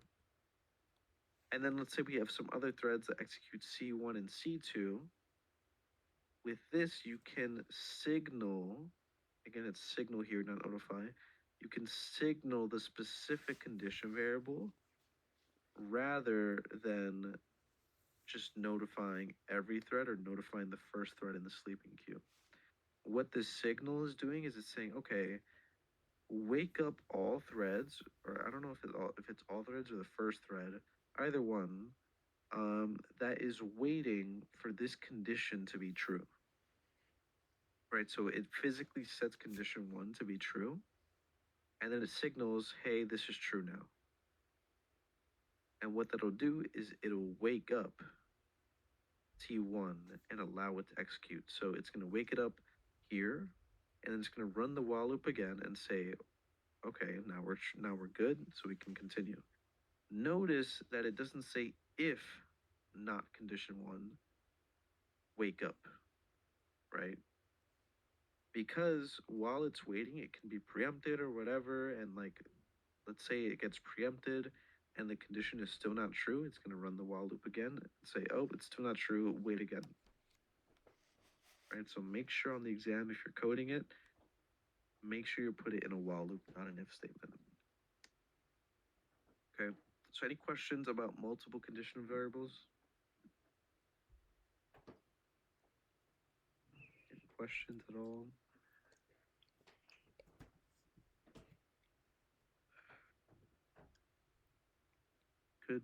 And then let's say we have some other threads that execute C1 and C2. With this, you can signal, again, it's signal here, not notify. You can signal the specific condition variable rather than just notifying every thread or notifying the first thread in the sleeping queue. What this signal is doing is it's saying, okay, wake up all threads, or I don't know if it's all threads or the first thread, either one, that is waiting for this condition to be true. Right, so it physically sets condition 1 to be true, and then it signals, hey, this is true now. And what that'll do is it'll wake up T1 and allow it to execute. So it's going to wake it up here, and then it's going to run the while loop again and say, okay, now we're good, so we can continue. Notice that it doesn't say if not condition 1, wake up, right? Because while it's waiting, it can be preempted or whatever, and like, let's say it gets preempted and the condition is still not true, it's going to run the while loop again and say, oh, it's still not true, wait again. Right, so make sure on the exam, if you're coding it, make sure you put it in a while loop, not an if statement. Okay, so any questions about multiple conditional variables? Any questions at all? Good.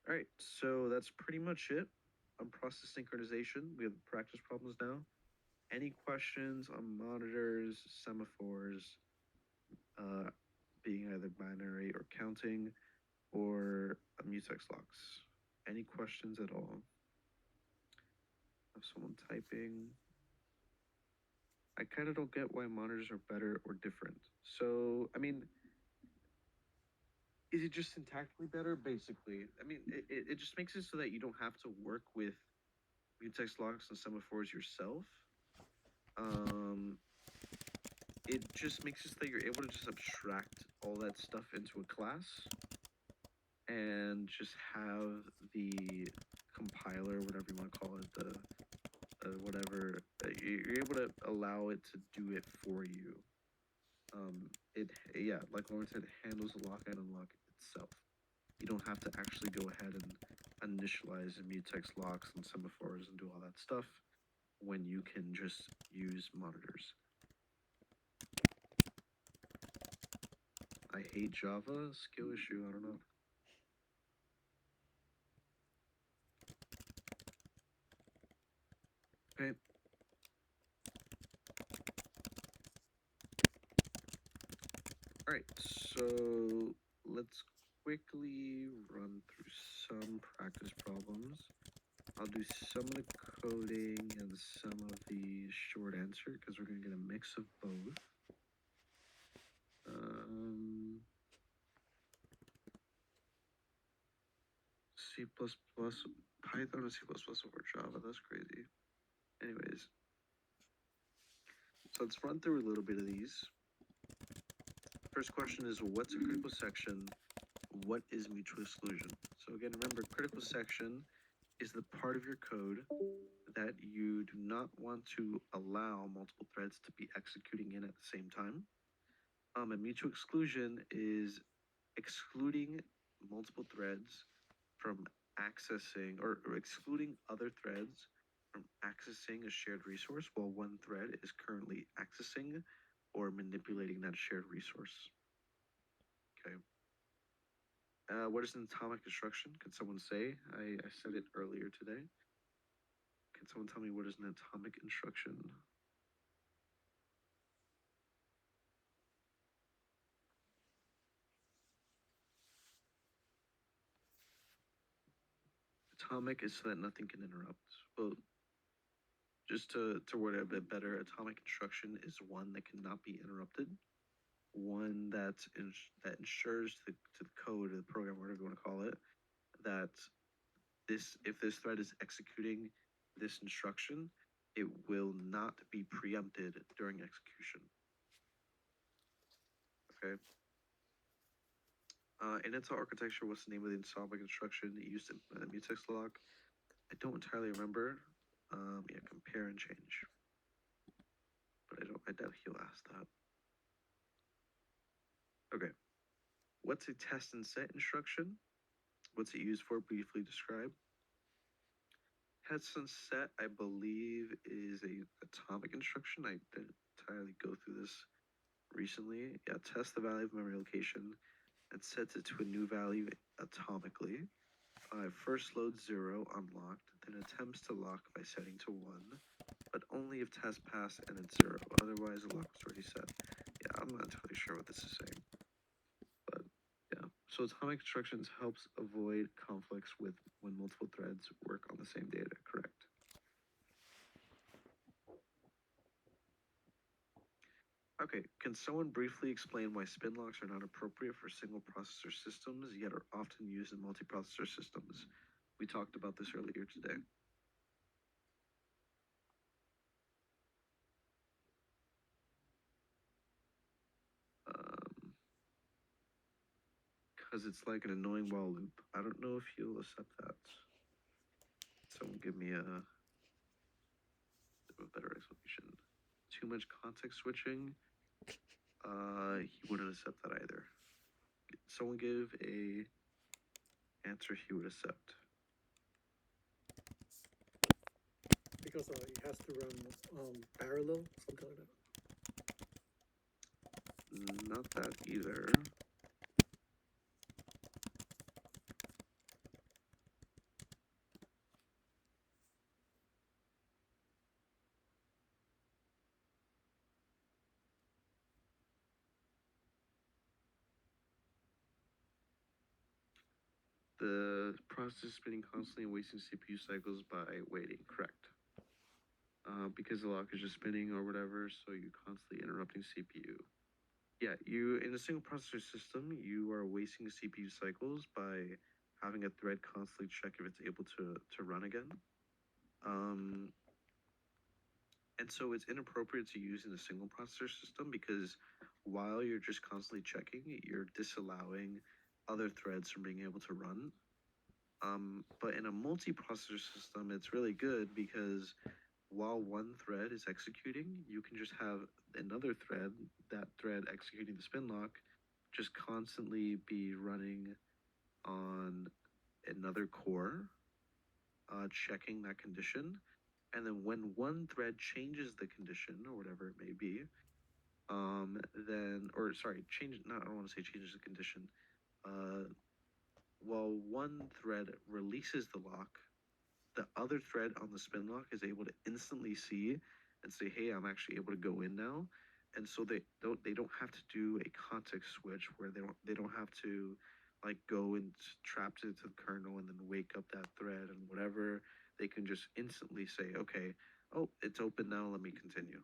All right, so that's pretty much it on process synchronization. We have practice problems now. Any questions on monitors, semaphores, being either binary or counting, or mutex locks? Any questions at all? Have someone typing? I kind of don't get why monitors are better or different. So, I mean, is it just syntactically better? Basically, I mean, it just makes it so that you don't have to work with mutex locks and semaphores yourself. It just makes it so that you're able to just abstract all that stuff into a class and just have the compiler, whatever you want to call it, the whatever, you're able to allow it to do it for you. Yeah, like Lauren said, it handles the lock and unlock itself. You don't have to actually go ahead and initialize mutex locks and semaphores and do all that stuff when you can just use monitors. I hate Java, skill issue, I don't know. Okay. All right, so let's quickly run through some practice problems. I'll do some of the coding and some of the short answer because we're going to get a mix of both. C++, Python and C++ over Java, that's crazy. Anyways, so let's run through a little bit of these. First question is, what's a critical section? What is mutual exclusion? So again, remember, critical section is the part of your code that you do not want to allow multiple threads to be executing in at the same time. And mutual exclusion is excluding multiple threads from accessing or excluding other threads from accessing a shared resource while one thread is currently accessing or manipulating that shared resource. Okay. What is an atomic instruction? Can someone say? I said it earlier today. Can someone tell me what is an atomic instruction? atomic is so that nothing can interrupt. Well, just to word it a bit better, atomic instruction is one that cannot be interrupted, one that that ensures to the code, or the program, whatever you want to call it, that if this thread is executing this instruction, it will not be preempted during execution. Okay. In Intel architecture, what's the name of the atomic instruction used in mutex lock? I don't entirely remember. Yeah, compare and change. But I doubt he'll ask that. Okay. What's a test and set instruction? What's it used for? Briefly describe. Test and set, I believe, is a atomic instruction. I didn't entirely go through this recently. Yeah, test the value of memory location and sets it to a new value atomically. First loads 0 unlocked, then attempts to lock by setting to 1, but only if test pass and it's 0. Otherwise, the lock was already set. Yeah, I'm not entirely sure what this is saying. But yeah, so atomic instructions helps avoid conflicts with when multiple threads work on the same data, correct? Okay, can someone briefly explain why spin locks are not appropriate for single processor systems, yet are often used in multiprocessor systems? We talked about this earlier today. Because it's like an annoying while loop. I don't know if you'll accept that. Someone give me a better explanation. Too much context switching. He wouldn't accept that either. Someone give a answer he would accept. Because it has to run parallel, something like that. Not that either. The process is spinning constantly and wasting CPU cycles by waiting. Correct. Because the lock is just spinning or whatever, so you're constantly interrupting CPU. Yeah, you in a single processor system, you are wasting CPU cycles by having a thread constantly check if it's able to run again. And so it's inappropriate to use in a single processor system because while you're just constantly checking, you're disallowing other threads from being able to run. But in a multi-processor system, it's really good because while one thread is executing, you can just have another thread, that thread executing the spin lock, just constantly be running on another core, checking that condition. And then when one thread changes the condition or whatever it may be, I don't want to say changes the condition. While one thread releases the lock, the other thread on the spin lock is able to instantly see and say, "Hey, I'm actually able to go in now," and so they don't have to do a context switch where they don't have to like go and trap it to the kernel and then wake up that thread and whatever. They can just instantly say, "Okay, oh, it's open now. Let me continue."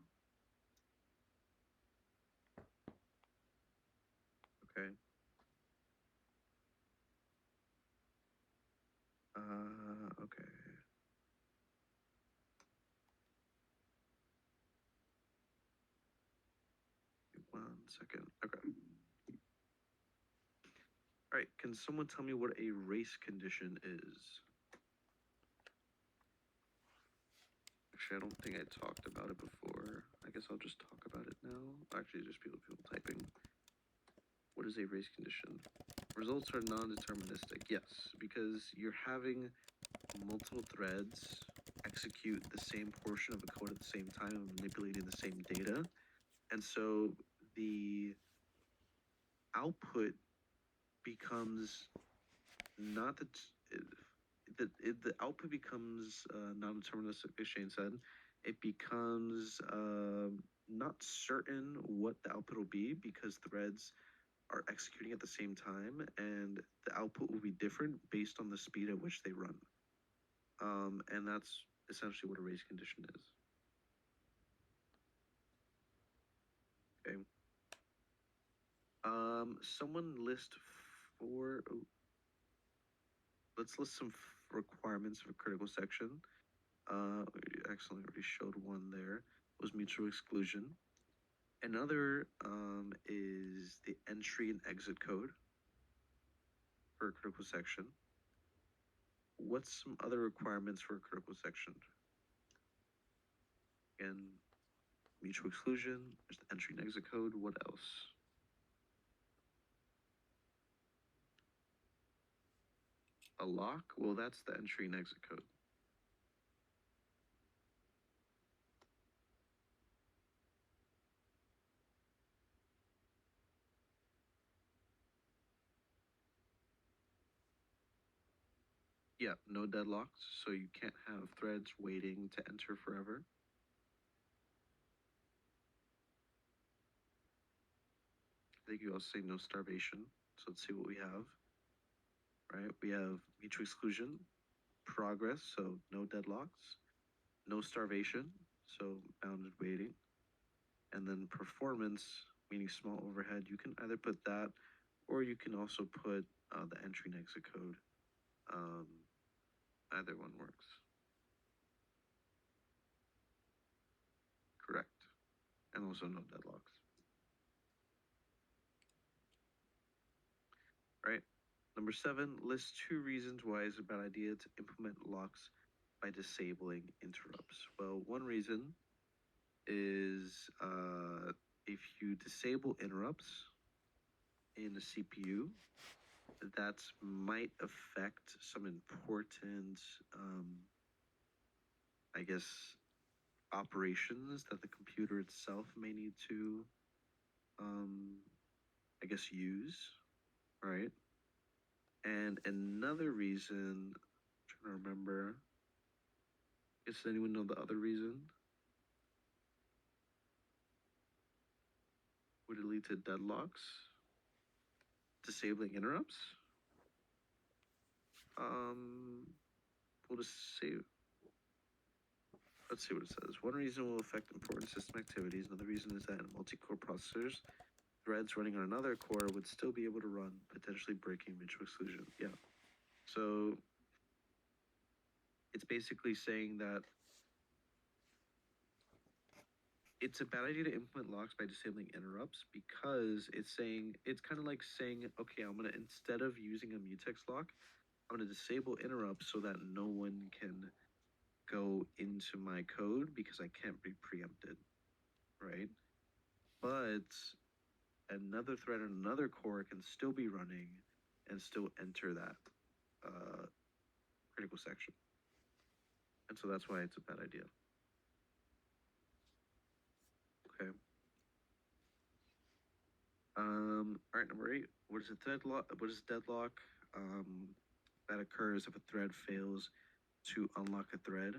Okay. Okay. 1 second. Okay. All right. Can someone tell me what a race condition is? Actually, I don't think I talked about it before. I guess I'll just talk about it now. Actually, just people typing. What is a race condition? Results are non-deterministic. Yes, because you're having multiple threads execute the same portion of a code at the same time and manipulating the same data. And so the output becomes not the output becomes non-deterministic, as Shane said. It becomes not certain what the output will be because threads are executing at the same time, and the output will be different based on the speed at which they run. And that's essentially what a race condition is. Okay. Someone list four. Oh, let's list some requirements of a critical section. We actually already showed one there. It was mutual exclusion. Another is the entry and exit code for a critical section. What's some other requirements for a critical section? Again, mutual exclusion, there's the entry and exit code. What else? A lock? Well, that's the entry and exit code. Yeah, no deadlocks, so you can't have threads waiting to enter forever. I think you also say no starvation. So let's see what we have. Right, we have mutual exclusion, progress, so no deadlocks, no starvation, so bounded waiting, and then performance, meaning small overhead. You can either put that, or you can also put the entry and exit code. Either one works. Correct. And also no deadlocks. Right. Number 7, list 2 reasons why it's a bad idea to implement locks by disabling interrupts. Well, one reason is if you disable interrupts in the CPU, that might affect some important, I guess, operations that the computer itself may need to, I guess, use, right? And another reason, I'm trying to remember, does anyone know the other reason? Would it lead to deadlocks? Disabling interrupts? We'll just say, let's see what it says. One reason will affect important system activities. Another reason is that in multi-core processors, threads running on another core would still be able to run, potentially breaking mutual exclusion. Yeah. So it's basically saying that it's a bad idea to implement locks by disabling interrupts because it's saying, it's kind of like saying, okay, I'm going to, instead of using a mutex lock, I'm going to disable interrupts so that no one can go into my code because I can't be preempted, right? But another thread on another core can still be running and still enter that critical section. And so that's why it's a bad idea. Okay. All right, number 8. What is a deadlock? What is a deadlock? That occurs if a thread fails to unlock a thread.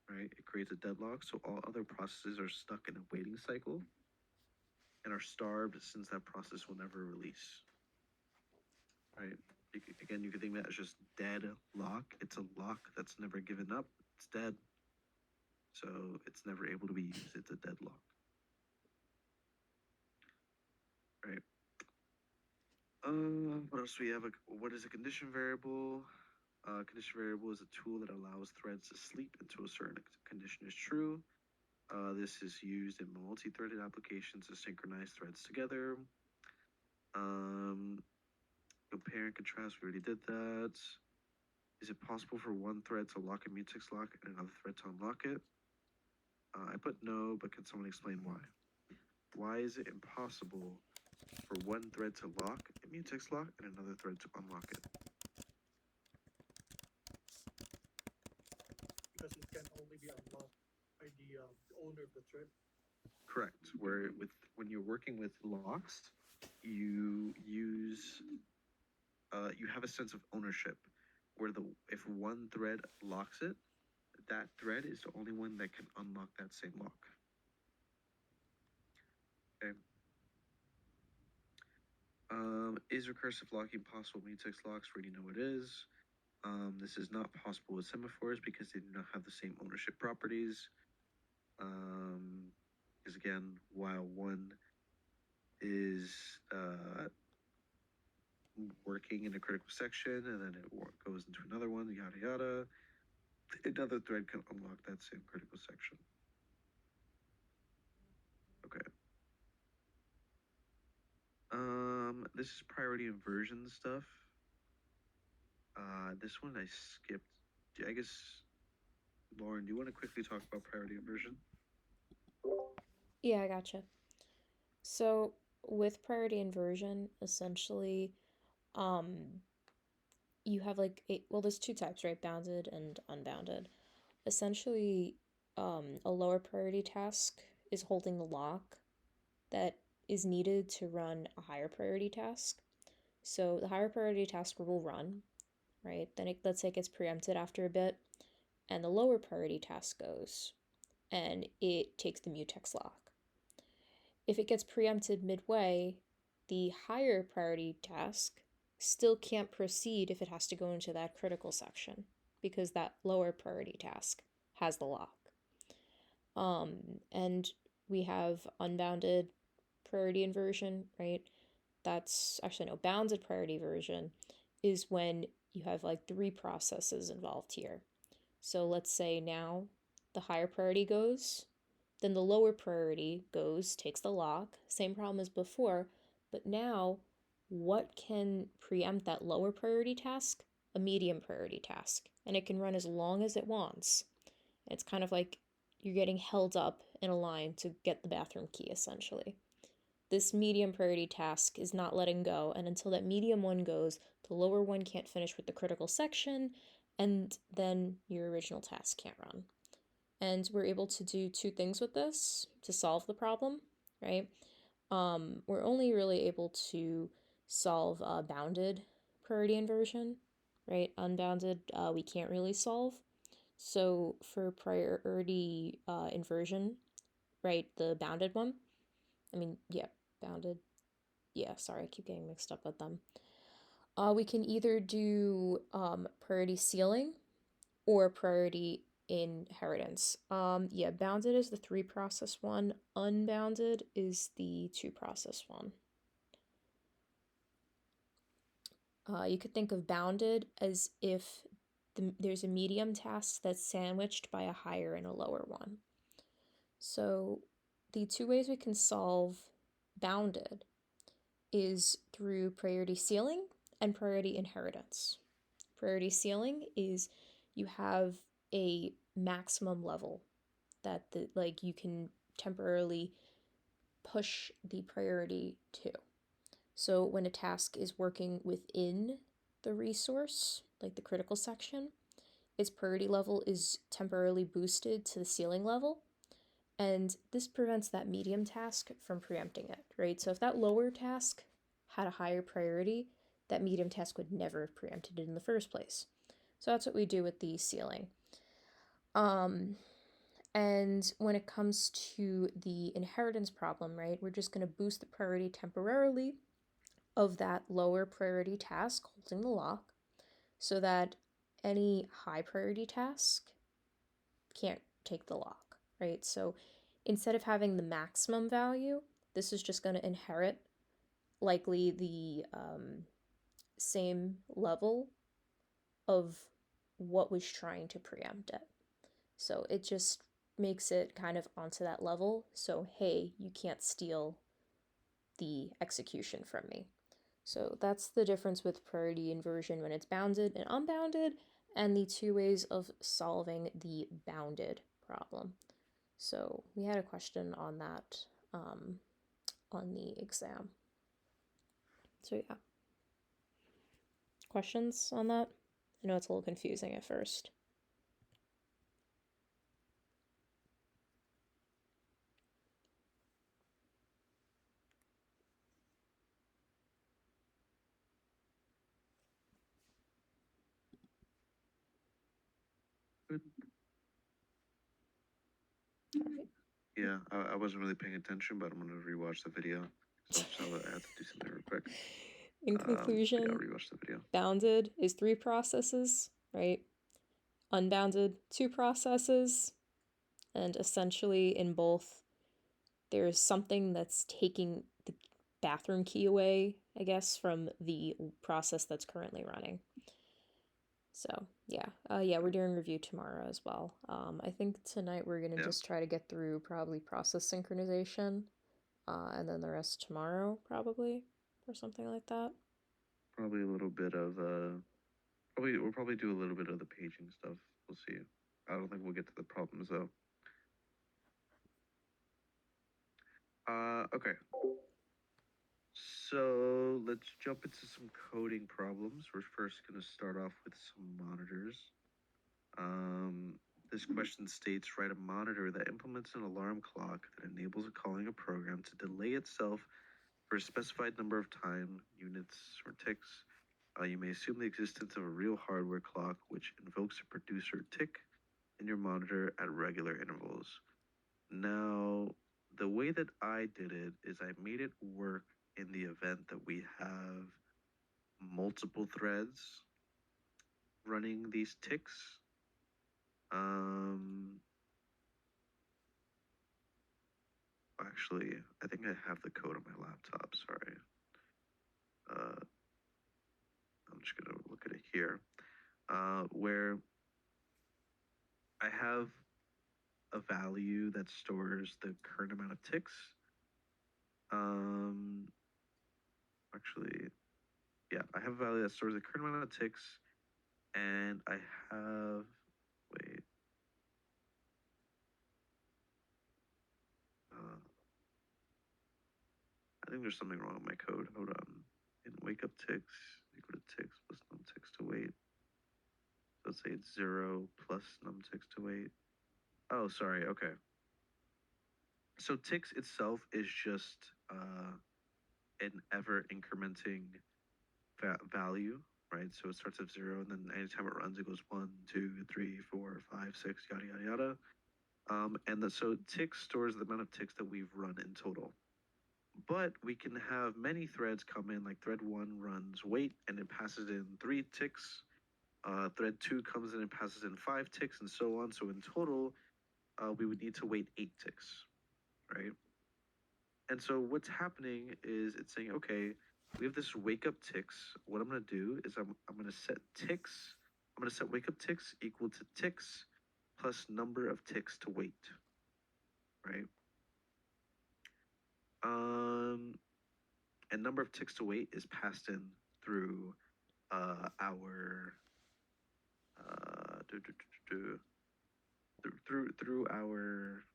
Right? It creates a deadlock, so all other processes are stuck in a waiting cycle and are starved since that process will never release. Right? Again, you can think that as just dead lock. It's a lock that's never given up. It's dead. So it's never able to be used. It's a deadlock. Right. What else do we have? What is a condition variable? Condition variable is a tool that allows threads to sleep until a certain condition is true. This is used in multi-threaded applications to synchronize threads together. Compare and contrast, we already did that. Is it possible for one thread to lock a mutex lock and another thread to unlock it? I put no, but can someone explain why? Why is it impossible for one thread to lock a mutex lock and another thread to unlock it? Because it can only be unlocked by the owner of the thread. Correct. Where when you're working with locks, you use you have a sense of ownership, where if one thread locks it, that thread is the only one that can unlock that same lock. Okay. Is recursive locking possible? Mutex locks, we already know it is. This is not possible with semaphores because they do not have the same ownership properties. Because again, while one is working in a critical section and then it goes into another one, yada yada, another thread can unlock that same critical section. Okay. This is priority inversion stuff. This one I skipped. I guess, Lauren, do you want to quickly talk about priority inversion? Yeah, I gotcha. So with priority inversion, essentially, you have like there's two types, right? Bounded and unbounded. Essentially, a lower priority task is holding the lock that is needed to run a higher priority task. So the higher priority task will run, right? Then let's say it gets preempted after a bit, and the lower priority task goes, and it takes the mutex lock. If it gets preempted midway, the higher priority task still can't proceed if it has to go into that critical section because that lower priority task has the lock. And we have unbounded priority inversion, right? That's actually no, bounded priority inversion is when you have like three processes involved here. So let's say now the higher priority goes, then the lower priority goes, takes the lock, same problem as before, but now what can preempt that lower priority task? A medium priority task, and it can run as long as it wants. It's kind of like you're getting held up in a line to get the bathroom key, essentially. This medium priority task is not letting go, and until that medium one goes, the lower one can't finish with the critical section, and then your original task can't run. And we're able to do two things with this to solve the problem, right? We're only really able to solve bounded priority inversion, right? Unbounded, we can't really solve. So for priority inversion, right, the bounded one, bounded. Yeah, sorry, I keep getting mixed up with them. We can either do priority ceiling or priority inheritance. Bounded is the 3-process one. Unbounded is the 2-process one. You could think of bounded as if there's a medium task that's sandwiched by a higher and a lower one. So the two ways we can solve bounded is through priority ceiling and priority inheritance. Priority ceiling is you have a maximum level that you can temporarily push the priority to. So when a task is working within the resource, like the critical section, its priority level is temporarily boosted to the ceiling level, and this prevents that medium task from preempting it, right? So if that lower task had a higher priority, that medium task would never have preempted it in the first place. So that's what we do with the ceiling. And when it comes to the inheritance problem, right, we're just going to boost the priority temporarily of that lower priority task holding the lock so that any high priority task can't take the lock, right? So instead of having the maximum value, this is just going to inherit likely the same level of what was trying to preempt it. So it just makes it kind of onto that level. So, hey, you can't steal the execution from me. So that's the difference with priority inversion when it's bounded and unbounded, and the two ways of solving the bounded problem. So we had a question on that on the exam. So yeah. Questions on that? I know it's a little confusing at first. Good. All right. Yeah, I wasn't really paying attention, but I'm gonna rewatch the video. So I have to do something real quick. In Yeah, conclusion, I'll rewatch the video. bounded is 3 processes, right? Unbounded, 2 processes, and essentially in both, there's something that's taking the bathroom key away, I guess, from the process that's currently running. So yeah, we're doing review tomorrow as well. I think tonight we're gonna just try to get through probably process synchronization, and then the rest tomorrow probably, or something like that. Probably a little bit of we'll probably do a little bit of the paging stuff. We'll see. I don't think we'll get to the problems though. Okay. So let's jump into some coding problems. We're first going to start off with some monitors. This question states, write a monitor that implements an alarm clock that enables calling a program to delay itself for a specified number of time units or ticks. You may assume the existence of a real hardware clock which invokes a producer tick in your monitor at regular intervals. Now, the way that I did it is I made it work in the event that we have multiple threads running these ticks. Actually, I think I have the code on my laptop, sorry. I'm just gonna look at it here, where I have a value that stores the current amount of ticks. Actually, yeah, I have a value that stores the current amount of ticks, and I have, wait, I think there's something wrong with my code. Hold on. In wake up ticks equal to ticks plus num ticks to wait. So let's say it's 0 plus num ticks to wait. Oh, sorry. Okay. So ticks itself is just an ever incrementing value, right? So it starts at 0, and then anytime it runs, it goes 1, 2, 3, 4, 5, 6, yada yada yada. So ticks stores the amount of ticks that we've run in total. But we can have many threads come in, like thread 1 runs wait and it passes in 3 ticks. Thread 2 comes in and passes in 5 ticks, and so on. So in total, we would need to wait 8 ticks, right? And so what's happening is it's saying, okay, we have this wake up ticks. What I'm going to do is I'm going to set ticks. I'm going to set wake up ticks equal to ticks plus number of ticks to wait, right? And number of ticks to wait is passed in through our through our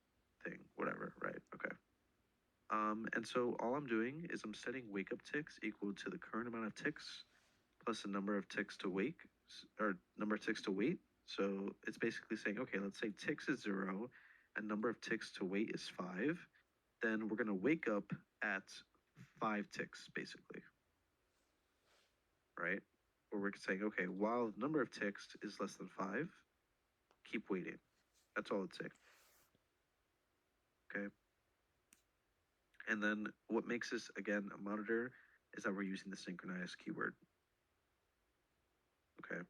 thing, whatever, right? Okay. And so all I'm doing is I'm setting wake up ticks equal to the current amount of ticks plus the number of ticks to wake, or number of ticks to wait. So it's basically saying, okay, let's say ticks is 0 and number of ticks to wait is 5. Then we're going to wake up at 5 ticks, basically, right? Or we're saying, okay, while the number of ticks is less than 5, keep waiting. That's all it's saying. Okay. And then what makes this, again, a monitor is that we're using the synchronize keyword. Okay.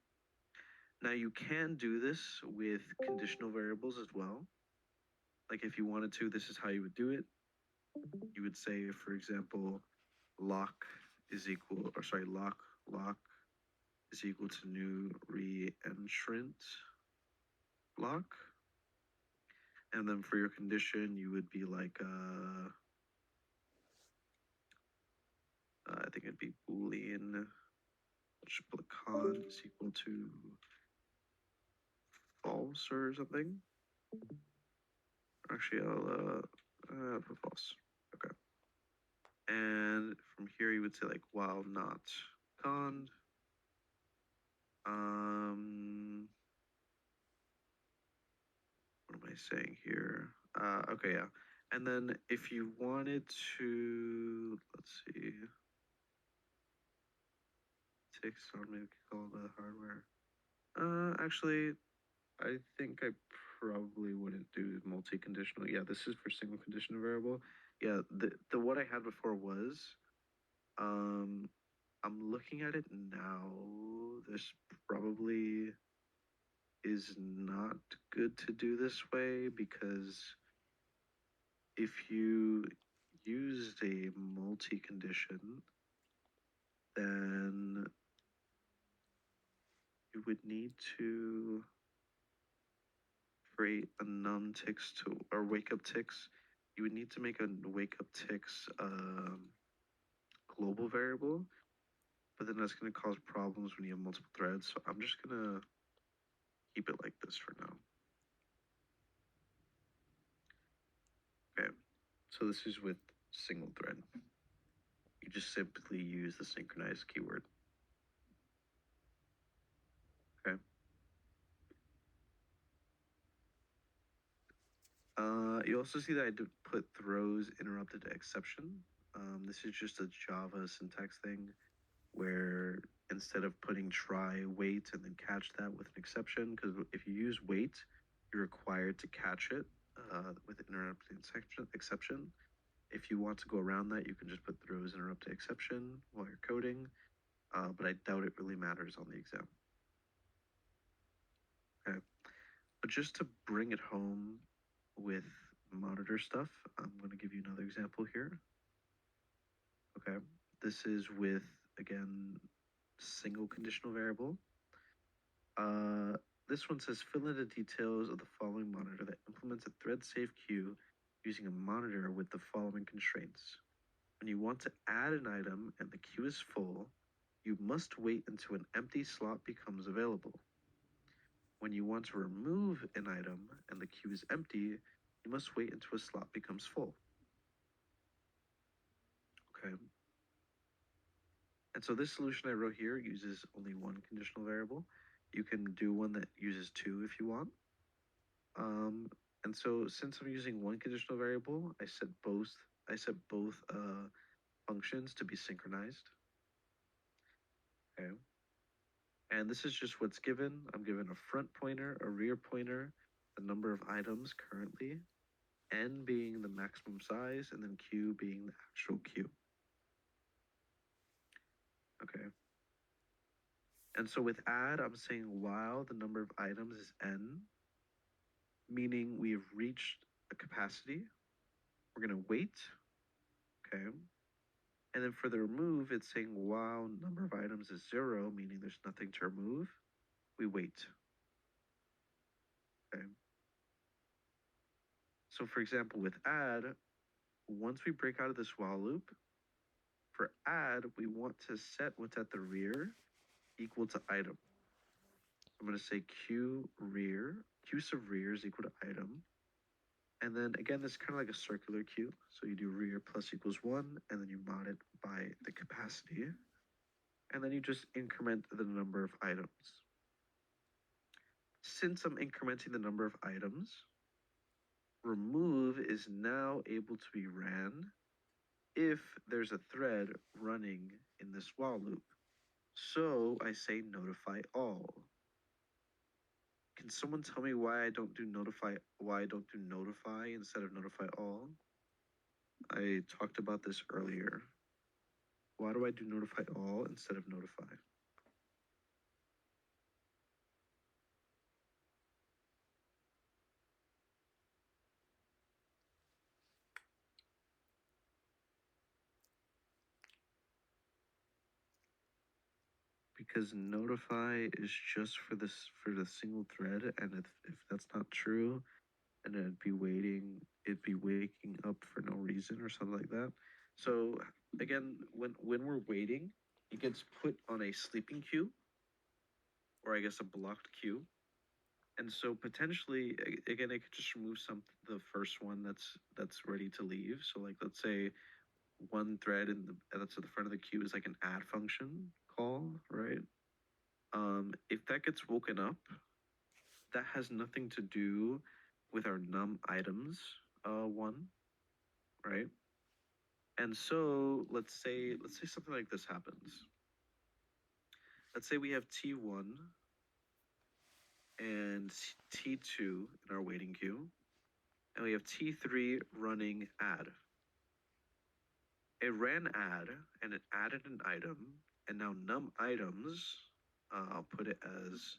Now you can do this with conditional variables as well. Like if you wanted to, this is how you would do it. You would say, for example, lock is equal, or sorry, lock is equal to new re-entrant lock. And then for your condition, you would be like, I think it'd be Boolean. Just put con is equal to false or something. Actually, I'll put false. Okay. And from here, you would say like while not con. What am I saying here? Okay, yeah. And then if you wanted to, let's see, takes on maybe call the hardware. Actually, I think I probably wouldn't do multi-conditional. Yeah, this is for single conditional variable. Yeah, the what I had before was, I'm looking at it now. This probably is not good to do this way because if you used a multi-condition, then you would need to create a num ticks to or wake up ticks. You would need to make a wake up ticks global variable, but then that's going to cause problems when you have multiple threads. So I'm just going to keep it like this for now. Okay, so this is with single thread. You just simply use the synchronize keyword. Okay. You also see that I did put throws interrupted exception. This is just a Java syntax thing where instead of putting try, wait, and then catch that with an exception, because if you use wait, you're required to catch it with interrupted exception. If you want to go around that, you can just put throws interrupted exception while you're coding, but I doubt it really matters on the exam. Okay, but just to bring it home with monitor stuff, I'm going to give you another example here. Okay, this is with, again, single conditional variable. This one says fill in the details of the following monitor that implements a thread safe queue using a monitor with the following constraints. When you want to add an item and the queue is full, you must wait until an empty slot becomes available. When you want to remove an item and the queue is empty, you must wait until a slot becomes full. Okay. And so this solution I wrote here uses only one conditional variable. You can do one that uses two if you want. And so since I'm using one conditional variable, I set both functions to be synchronized. Okay. And this is just what's given. I'm given a front pointer, a rear pointer, the number of items currently, n being the maximum size, and then q being the actual queue. Okay. And so with add, I'm saying while the number of items is n, meaning we've reached a capacity, we're going to wait. Okay. And then for the remove, it's saying while number of items is 0, meaning there's nothing to remove, we wait. Okay. So for example, with add, once we break out of this while loop, for add, we want to set what's at the rear equal to item. I'm going to say q sub rear is equal to item. And then again, this is kind of like a circular queue. So you do rear plus equals 1, and then you mod it by the capacity. And then you just increment the number of items. Since I'm incrementing the number of items, remove is now able to be ran if there's a thread running in this while loop. So I say notify all. Can someone tell me why I don't do notify instead of notify all? I talked about this earlier. Why do I do notify all instead of notify? Because notify is just for the single thread, and if that's not true, and it'd be waking up for no reason or something like that. So again, when we're waiting, it gets put on a sleeping queue, or I guess a blocked queue. And so potentially, again, it could just remove the first one that's ready to leave. So like, let's say one thread that's at the front of the queue is like an add function call, right? If that gets woken up, that has nothing to do with our num items one, right? And so let's say something like this happens. Let's say we have T1 and T2 in our waiting queue, and we have T3 running add. It ran add and it added an item, And now num items, I'll put it as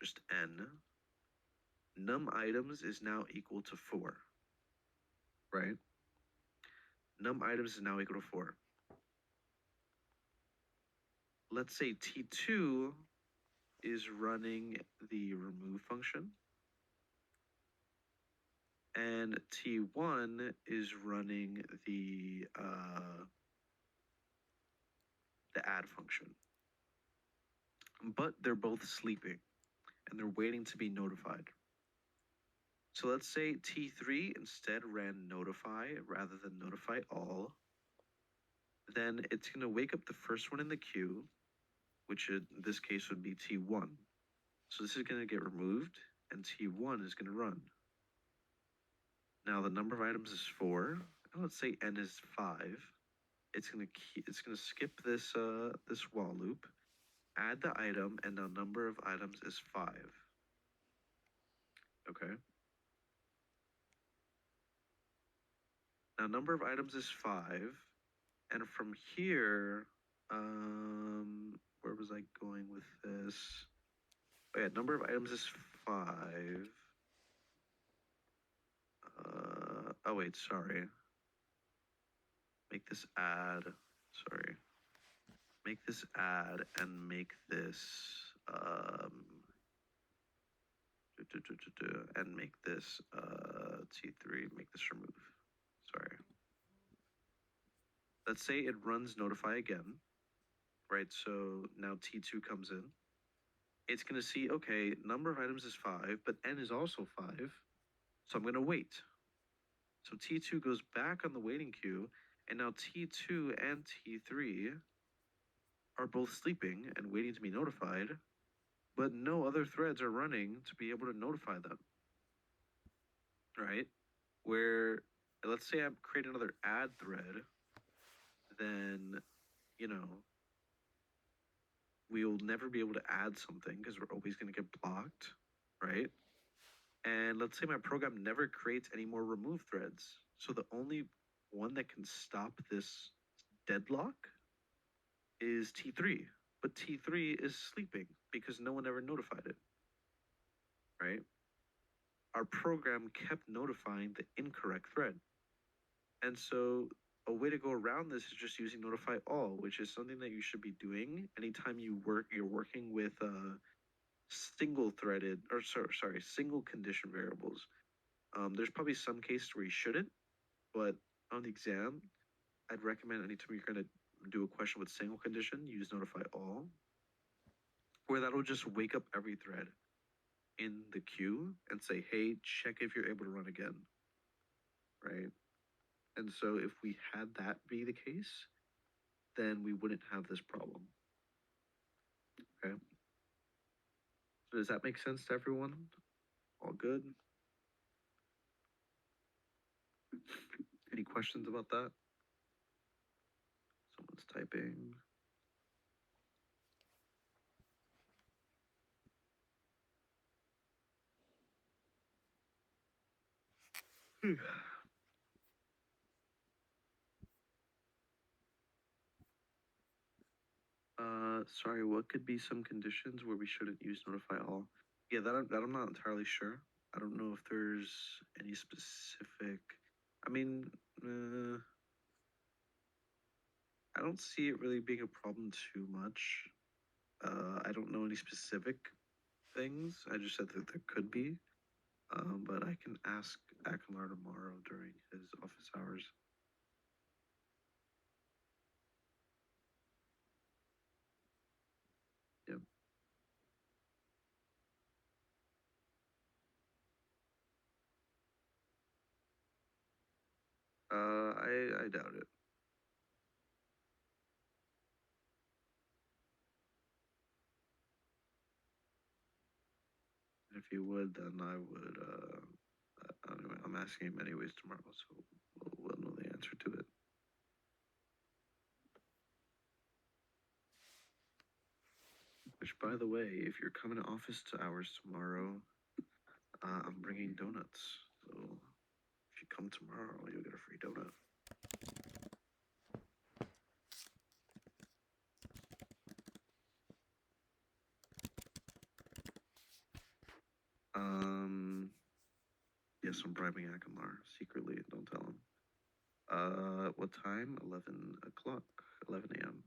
just n. Num items is now equal to 4, right? Num items is now equal to 4. Let's say T2 is running the remove function, and T1 is running the add function. But they're both sleeping, and they're waiting to be notified. So let's say T3 instead ran notify rather than notify all. Then it's going to wake up the first one in the queue, which in this case would be T1. So this is going to get removed, and T1 is going to run. Now the number of items is 4. And let's say n is 5. It's going to skip this this while loop, add the item, and now number of items is 5. Okay. Now number of items is 5, and from here, where was I going with this? Oh yeah, number of items is 5. Oh wait, sorry. Make this add. Sorry. Make this add and make this and make this T3. Make this remove. Sorry. Let's say it runs notify again, right? So now T2 comes in. It's going to see, okay, number of items is 5, but n is also 5. So I'm going to wait. So T2 goes back on the waiting queue, and now T2 and T3 are both sleeping and waiting to be notified, but no other threads are running to be able to notify them, right? Where, let's say I create another add thread, then, you know, we'll never be able to add something because we're always going to get blocked, right? And let's say my program never creates any more remove threads. So the only one that can stop this deadlock is T3. But T3 is sleeping because no one ever notified it, right? Our program kept notifying the incorrect thread. And so a way to go around this is just using notify all, which is something that you should be doing anytime you're working with single condition variables. There's probably some cases where you shouldn't, but on the exam, I'd recommend anytime you're going to do a question with single condition, use notify all, where that'll just wake up every thread in the queue and say, hey, check if you're able to run again, right? And so if we had that be the case, then we wouldn't have this problem. Okay. So does that make sense to everyone? All good? Any questions about that? Someone's typing. Sorry, what could be some conditions where we shouldn't use notify all? Yeah, that I'm not entirely sure. I don't know if there's any specific. I mean, I don't see it really being a problem too much. I don't know any specific things. I just said that there could be. But I can ask Akamar tomorrow during his office hours. Yep. I doubt it. If he would, then I would. Anyway, I'm asking him anyways tomorrow, so we'll know the answer to it. Which, by the way, if you're coming to office hours tomorrow, I'm bringing donuts. So if you come tomorrow, you'll get a free donut. Yes, I'm bribing Akamar secretly. Don't tell him. What time? 11 o'clock. 11 a.m.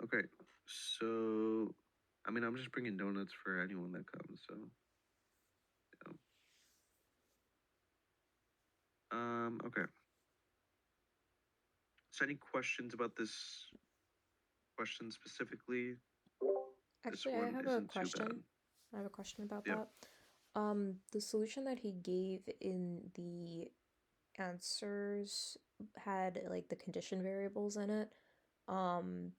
Okay. So, I mean, I'm just bringing donuts for anyone that comes. So, yeah. Okay. So, any questions about this question specifically? Actually, This I one have a isn't too bad. question. I have a question about Yep. that. The solution that he gave in the answers had like the condition variables in it. Um,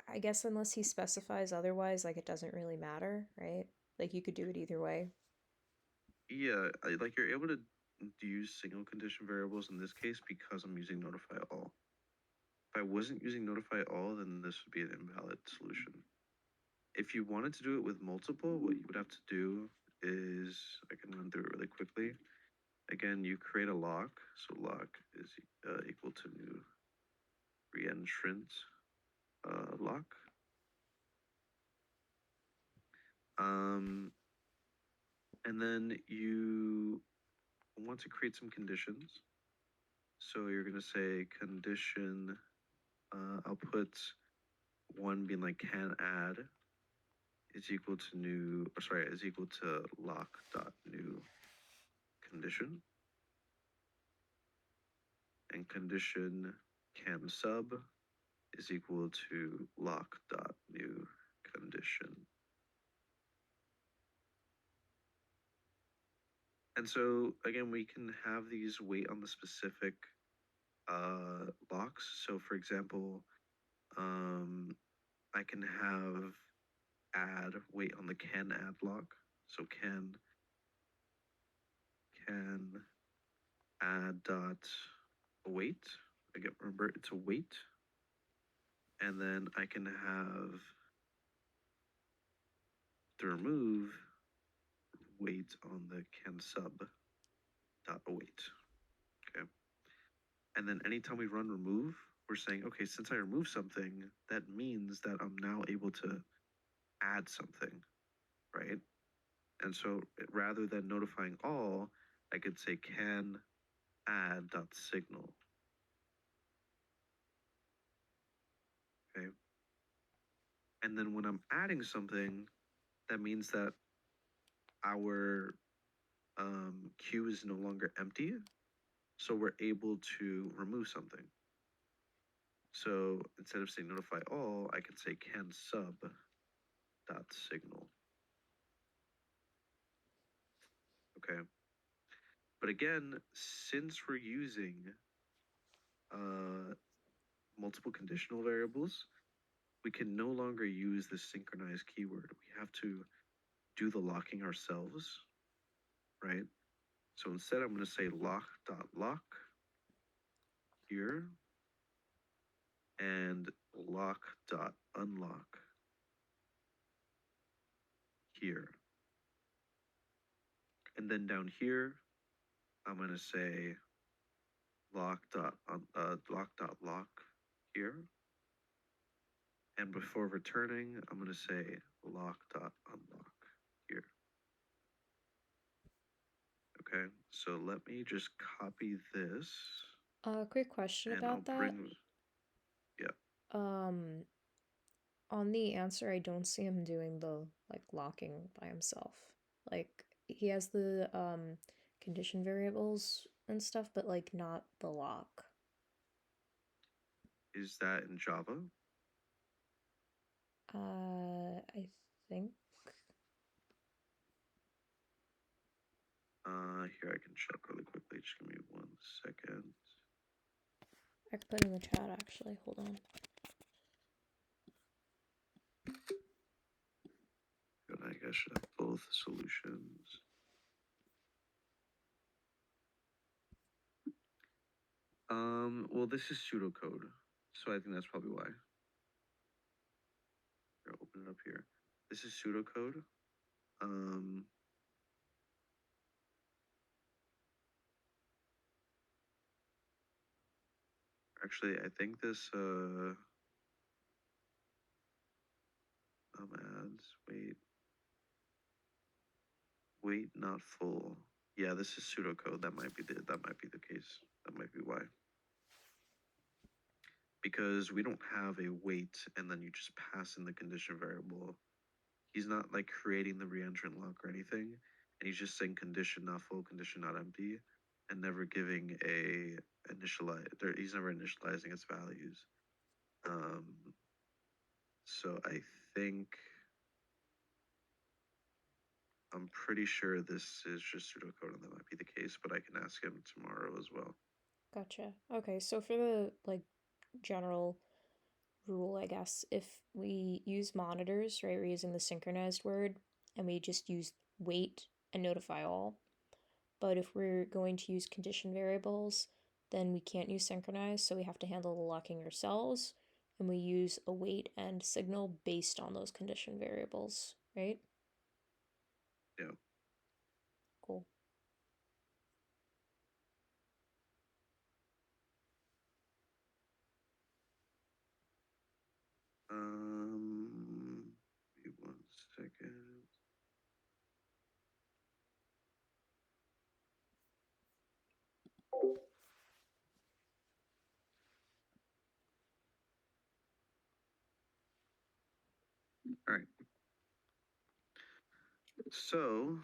I guess unless he specifies otherwise, like it doesn't really matter, right? Like you could do it either way. Yeah, like you're able to use single condition variables in this case because I'm using notify all. If I wasn't using notify all, then this would be an invalid solution. If you wanted to do it with multiple, what you would have to do is, I can run through it really quickly. Again, you create a lock. So lock is equal to new reentrant lock. And then you want to create some conditions. So you're going to say condition, I'll put one being like can add is equal to new, or sorry, is equal to lock dot new condition. And condition can sub is equal to lock dot new condition. And so again, we can have these wait on the specific locks. So for example, I can have add wait on the can add lock. So can add dot await. Again, remember it's a wait. And then I can have the remove wait on the can sub dot await. Okay. And then anytime we run remove, we're saying, okay, since I remove something, that means that I'm now able to add something, right? And so rather than notifying all, I could say can add dot signal. Okay. And then when I'm adding something, that means that our queue is no longer empty. So we're able to remove something. So instead of saying notify all, I can say can sub dot signal. Okay. But again, since we're using multiple conditional variables, we can no longer use the synchronized keyword. We have to do the locking ourselves, right? So instead, I'm going to say lock.lock here and lock.unlock here. And then down here, I'm going to say lock.lock here. And before returning, I'm going to say lock.unlock here. Okay, so let me just copy this. Quick question And about I'll that. bring, yeah. On the answer, I don't see him doing the like locking by himself. Like he has the condition variables and stuff, but like not the lock. Is that in Java? I think. Here I can check really quickly. Just give me 1 second. I could put in the chat actually. Hold on. Good, I guess I should have both solutions. Well, this is pseudocode, so I think that's probably why. it up here. This is pseudocode. Actually, I think this ads, wait, not full. Yeah, this is pseudocode. That might be the case. That might be why. Because we don't have a wait and then you just pass in the condition variable. He's not like creating the reentrant lock or anything, and he's just saying condition not full, condition not empty, and never giving a initialize. He's never initializing its values. So I think I'm pretty sure this is just pseudocode, and that might be the case. But I can ask him tomorrow as well. Gotcha. Okay, so for the like general rule, I guess, if we use monitors, right, we're using the synchronized word, and we just use wait and notify all. But if we're going to use condition variables, then we can't use synchronize, so we have to handle the locking ourselves, and we use await and signal based on those condition variables, right? Yeah. Cool. Wait 1 second. All right. So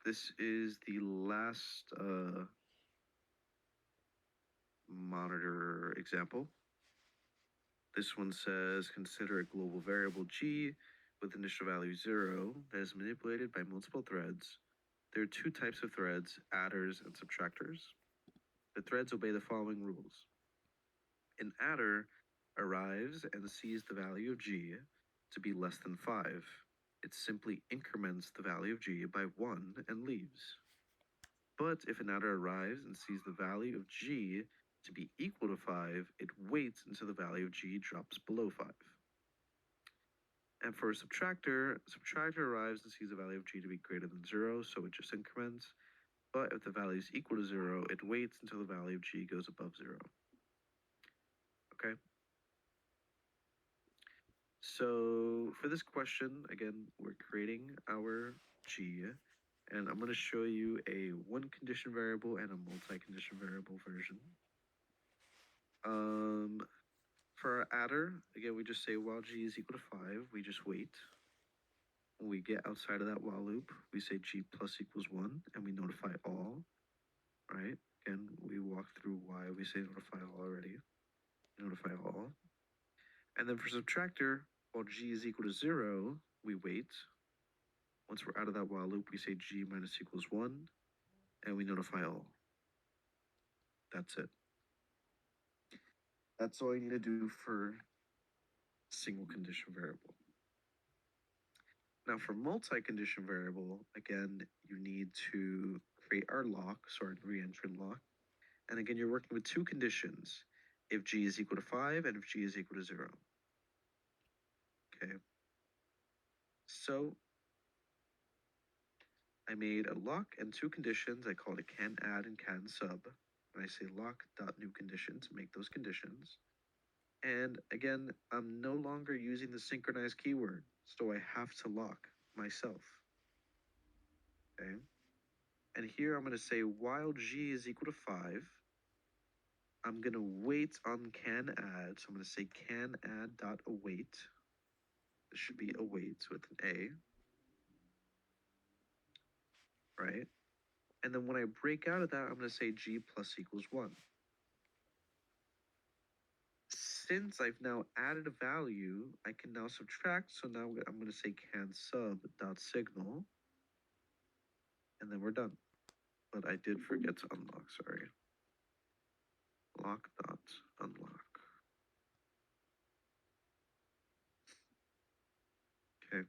this is the last monitor example. This one says consider a global variable G with initial value 0 that is manipulated by multiple threads. There are two types of threads, adders and subtractors. The threads obey the following rules. An adder arrives and sees the value of G to be less than 5. It simply increments the value of G by 1 and leaves. But if an adder arrives and sees the value of G to be equal to 5, it waits until the value of G drops below 5. And for a subtractor arrives and sees the value of G to be greater than 0, so it just increments. But if the value is equal to 0, it waits until the value of G goes above 0. Okay? So for this question, again, we're creating our G, and I'm going to show you a one condition variable and a multi-condition variable version. For our adder, again, we just say while G is equal to 5, we just wait. When we get outside of that while loop, we say G plus equals 1, and we notify all, right? Again, we walk through why we say notify all already. Notify all. And then for subtractor, while G is equal to 0, we wait. Once we're out of that while loop, we say G minus equals 1, and we notify all. That's it. That's all you need to do for single condition variable. Now for multi-condition variable, again, you need to create our lock, so our reentrant lock. And again, you're working with two conditions, if G is equal to 5 and if G is equal to 0. Okay. So I made a lock and two conditions. I called it can add and can sub. And I say lock.new condition to make those conditions. And again, I'm no longer using the synchronized keyword, so I have to lock myself. Okay. And here I'm going to say while G is equal to 5, I'm going to wait on can add. So I'm going to say can add dot await. This should be await with an A, right? And then when I break out of that, I'm going to say G plus equals 1. Since I've now added a value, I can now subtract. So now I'm going to say can sub dot signal, and then we're done. But I did forget to unlock, sorry. Lock dot unlock. Okay.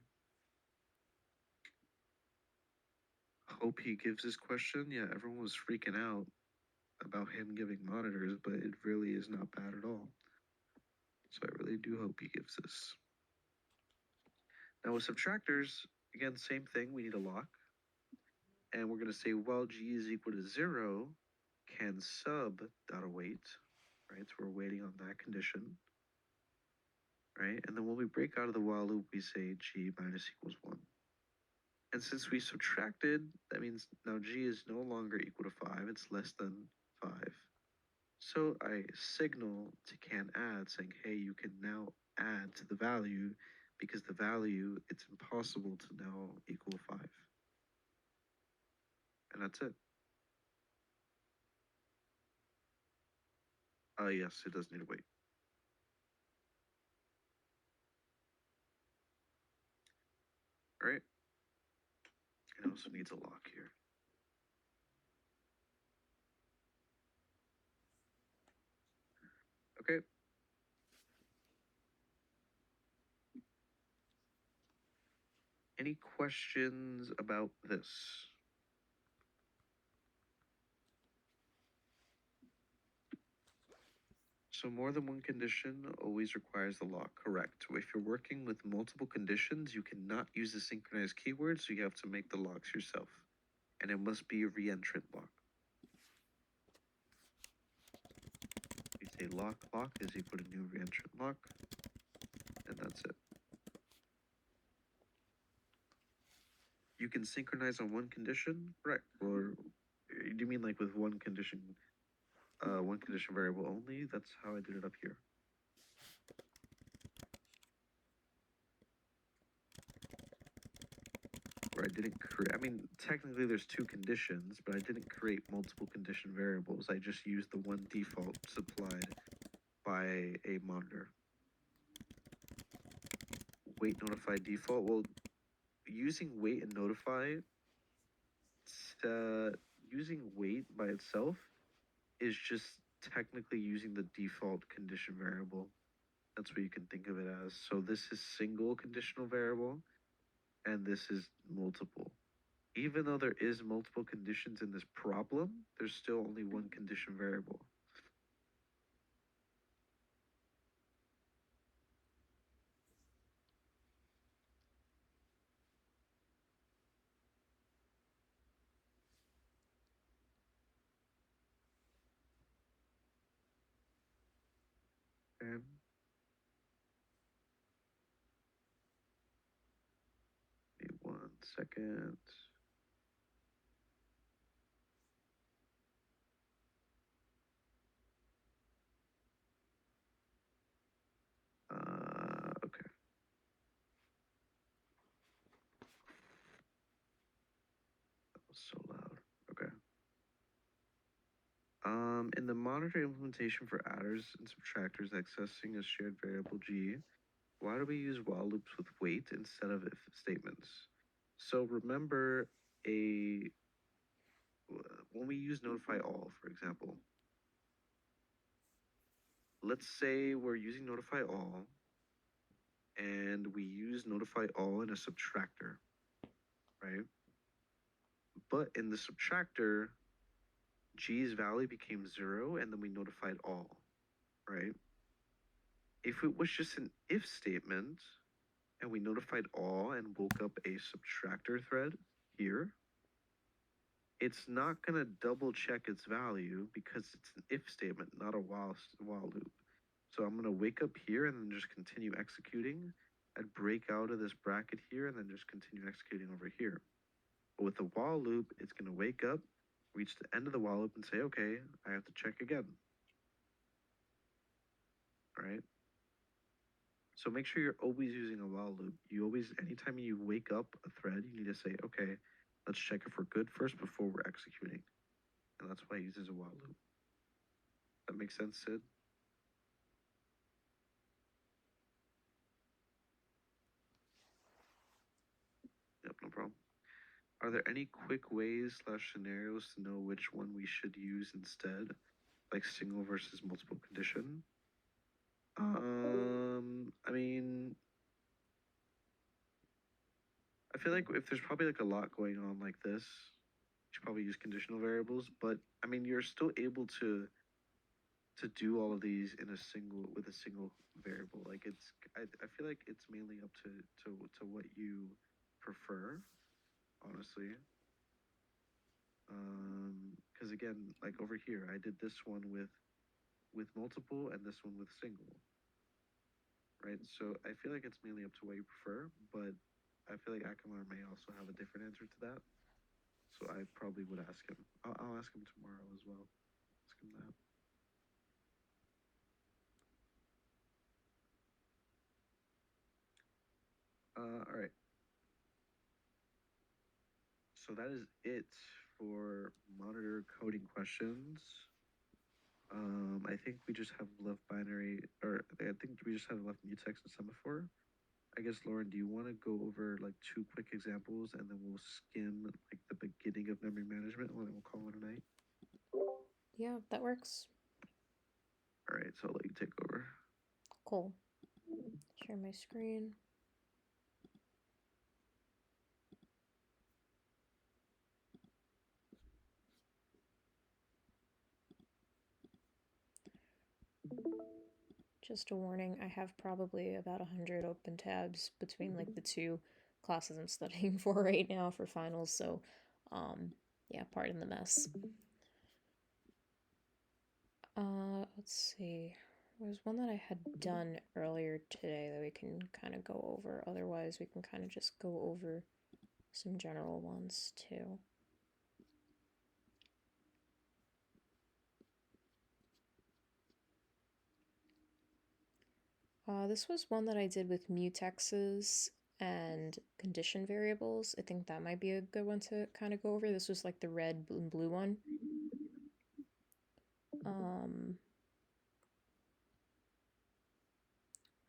Hope he gives this question. Yeah, everyone was freaking out about him giving monitors, but it really is not bad at all. So I really do hope he gives this. Now with subtractors, again, same thing, we need a lock. And we're going to say, well, g is equal to 0, can sub dot await, right? So we're waiting on that condition, right? And then when we break out of the while loop, we say g minus equals 1. And since we subtracted, that means now g is no longer equal to 5, it's less than 5. So I signal to can add saying, hey, you can now add to the value because the value, it's impossible to now equal 5. And that's it. Yes, it does need a wait. All right. It also needs a lock here. Okay. Any questions about this? So more than one condition always requires the lock, correct. If you're working with multiple conditions, you cannot use the synchronized keyword, so you have to make the locks yourself. And it must be a reentrant lock. We say lock is equal to new reentrant lock, and that's it. You can synchronize on one condition, correct? Or do you mean like with one condition variable only? That's how I did it up here. Where I didn't create, I mean, technically there's two conditions, but I didn't create multiple condition variables. I just used the one default supplied by a monitor. Wait notify default. Well, using wait and notify, using wait by itself is just technically using the default condition variable. That's what you can think of it as. So this is single conditional variable, and this is multiple. Even though there is multiple conditions in this problem, there's still only one condition variable. Okay. Give me 1 second. Okay. That was so loud. Okay. In the monitor implementation for adders and subtractors accessing a shared variable g, why do we use while loops with wait instead of if statements? So remember when we use notify all, for example, let's say we're using notify all and we use notify all in a subtractor, right? But in the subtractor, g's value became 0 and then we notified all, right? If it was just an if statement and we notified all and woke up a subtractor thread here, it's not going to double check its value because it's an if statement, not a while loop. So I'm going to wake up here and then just continue executing. I'd break out of this bracket here and then just continue executing over here. But with the while loop, it's going to wake up, reach the end of the while loop and say, okay, I have to check again. All right. So make sure you're always using a while loop. You always, anytime you wake up a thread, you need to say, okay, let's check if we're good first before we're executing. And that's why it uses a while loop. That makes sense, Sid? Yep, no problem. Are there any quick ways / scenarios to know which one we should use instead? Like single versus multiple condition? I mean, I feel like if there's probably like a lot going on like this, you should probably use conditional variables, but I mean, you're still able to to do all of these in a single variable. Like I feel like it's mainly up to what you prefer, honestly. Because again, like over here, I did this one with multiple and this one with single, right? So I feel like it's mainly up to what you prefer, but I feel like Akamar may also have a different answer to that. So I probably would ask him. I'll ask him tomorrow as well. Ask him that. All right. So that is it for monitor coding questions. I think we just have left binary, or I think we just have left mutex and semaphore. I guess, Lauren, do you want to go over like 2 quick examples and then we'll skim like the beginning of memory management and then we'll call it a night? Yeah, that works. All right, so I'll let you take over. Cool. Share my screen. Just a warning, I have probably about 100 open tabs between like the 2 classes I'm studying for right now for finals, so yeah, pardon the mess. Let's see. There's one that I had done earlier today that we can kind of go over. Otherwise, we can kind of just go over some general ones too. This was one that I did with mutexes and condition variables. I think that might be a good one to kind of go over. This was like the red and blue one.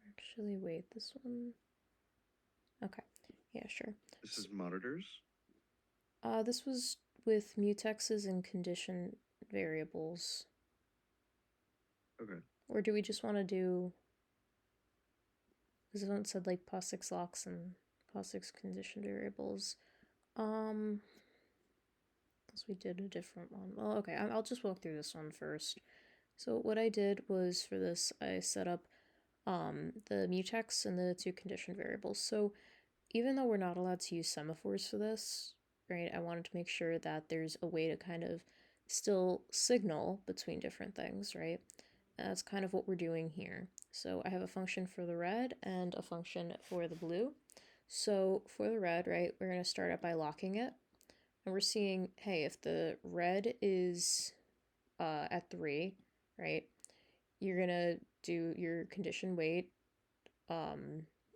Actually, wait, this one. Okay, yeah, sure. This is monitors. This was with mutexes and condition variables. Okay. Or do we just want to do? Because this one said like POSIX locks and POSIX condition variables. Unless we did a different one. Well, okay, I'll just walk through this one first. So what I did was for this, I set up the mutex and the 2 condition variables. So even though we're not allowed to use semaphores for this, right, I wanted to make sure that there's a way to kind of still signal between different things, right? That's kind of what we're doing here. So I have a function for the red and a function for the blue. So for the red, right, we're going to start out by locking it. And we're seeing, hey, if the red is at 3, right, you're going to do your condition wait,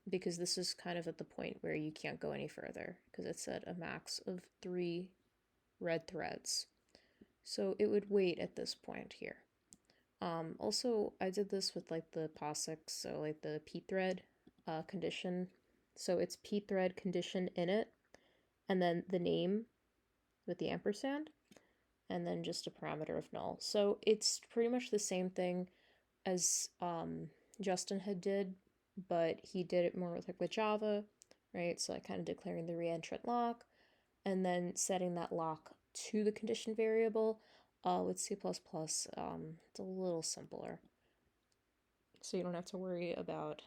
because this is kind of at the point where you can't go any further because it said a max of 3 red threads. So it would wait at this point here. Also, I did this with like the POSIX, so like the pthread condition. So it's pthread condition init, and then the name with the ampersand, and then just a parameter of null. So it's pretty much the same thing as Justin had did, but he did it more like with Java, right? So like kind of declaring the reentrant lock, and then setting that lock to the condition variable. With C++, it's a little simpler. So you don't have to worry about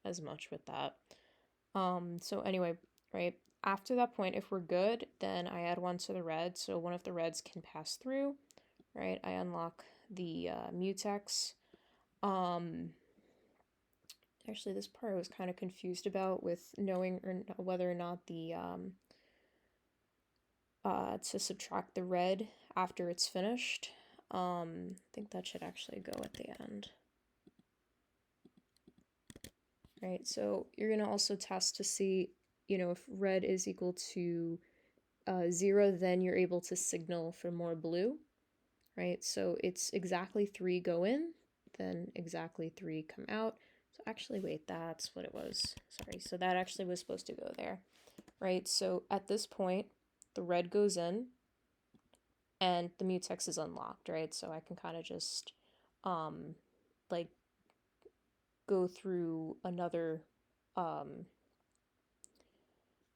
as much with that. So anyway, right, after that point, if we're good, then I add one to the red, so one of the reds can pass through, right? I unlock the mutex. Actually, this part I was kind of confused about with knowing whether or not the to subtract the red after it's finished. I think that should actually go at the end. Right, so you're gonna also test to see, if red is equal to 0, then you're able to signal for more blue, right? So it's exactly 3 go in, then exactly 3 come out. So actually, wait, that's what it was. Sorry, so that actually was supposed to go there, right? So at this point, the red goes in, and the mutex is unlocked, right? So I can kind of just, like, go through another,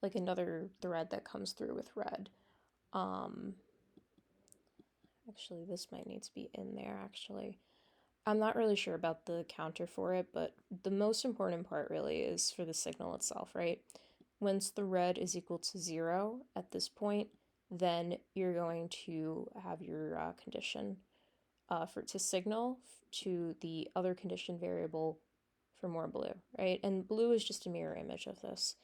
like another thread that comes through with red. Actually, this might need to be in there, actually. I'm not really sure about the counter for it, but the most important part really is for the signal itself, right? Once the red is equal to 0 at this point, then you're going to have your condition for to signal to the other condition variable for more blue, right? And blue is just a mirror image of this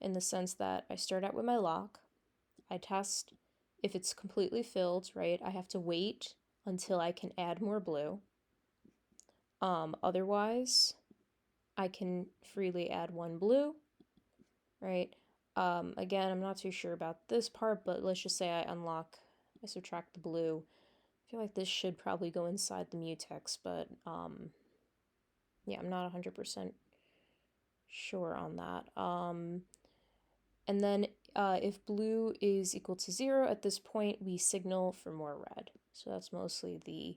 in the sense that I start out with my lock, I test if it's completely filled, right? I have to wait until I can add more blue. Otherwise, I can freely add one blue, right? Again, I'm not too sure about this part, but let's just say I subtract the blue. I feel like this should probably go inside the mutex, but yeah, I'm not 100% sure on that. And then if blue is equal to 0 at this point, we signal for more red. So that's mostly the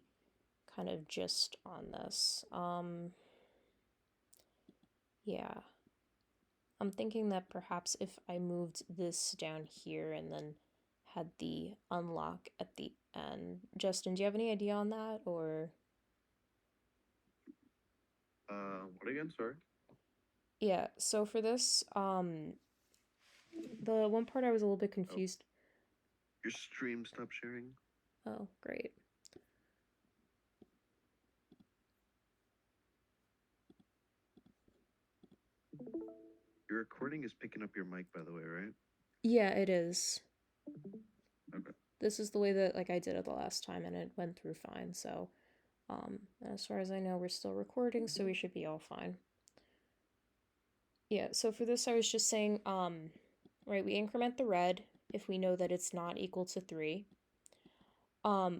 kind of gist on this. Yeah. I'm thinking that perhaps if I moved this down here and then had the unlock at the end. Justin, do you have any idea on that, or? What again? Sorry. Yeah, so for this, the one part I was a little bit Oh, confused. your stream stopped sharing. Oh, great. Your recording is picking up your mic, by the way, right? Yeah, it is. Okay. This is the way that like I did it the last time and it went through fine, so as far as I know we're still recording, so we should be all fine. Yeah, so for this I was just saying, right, we increment the red if we know that it's not equal to 3.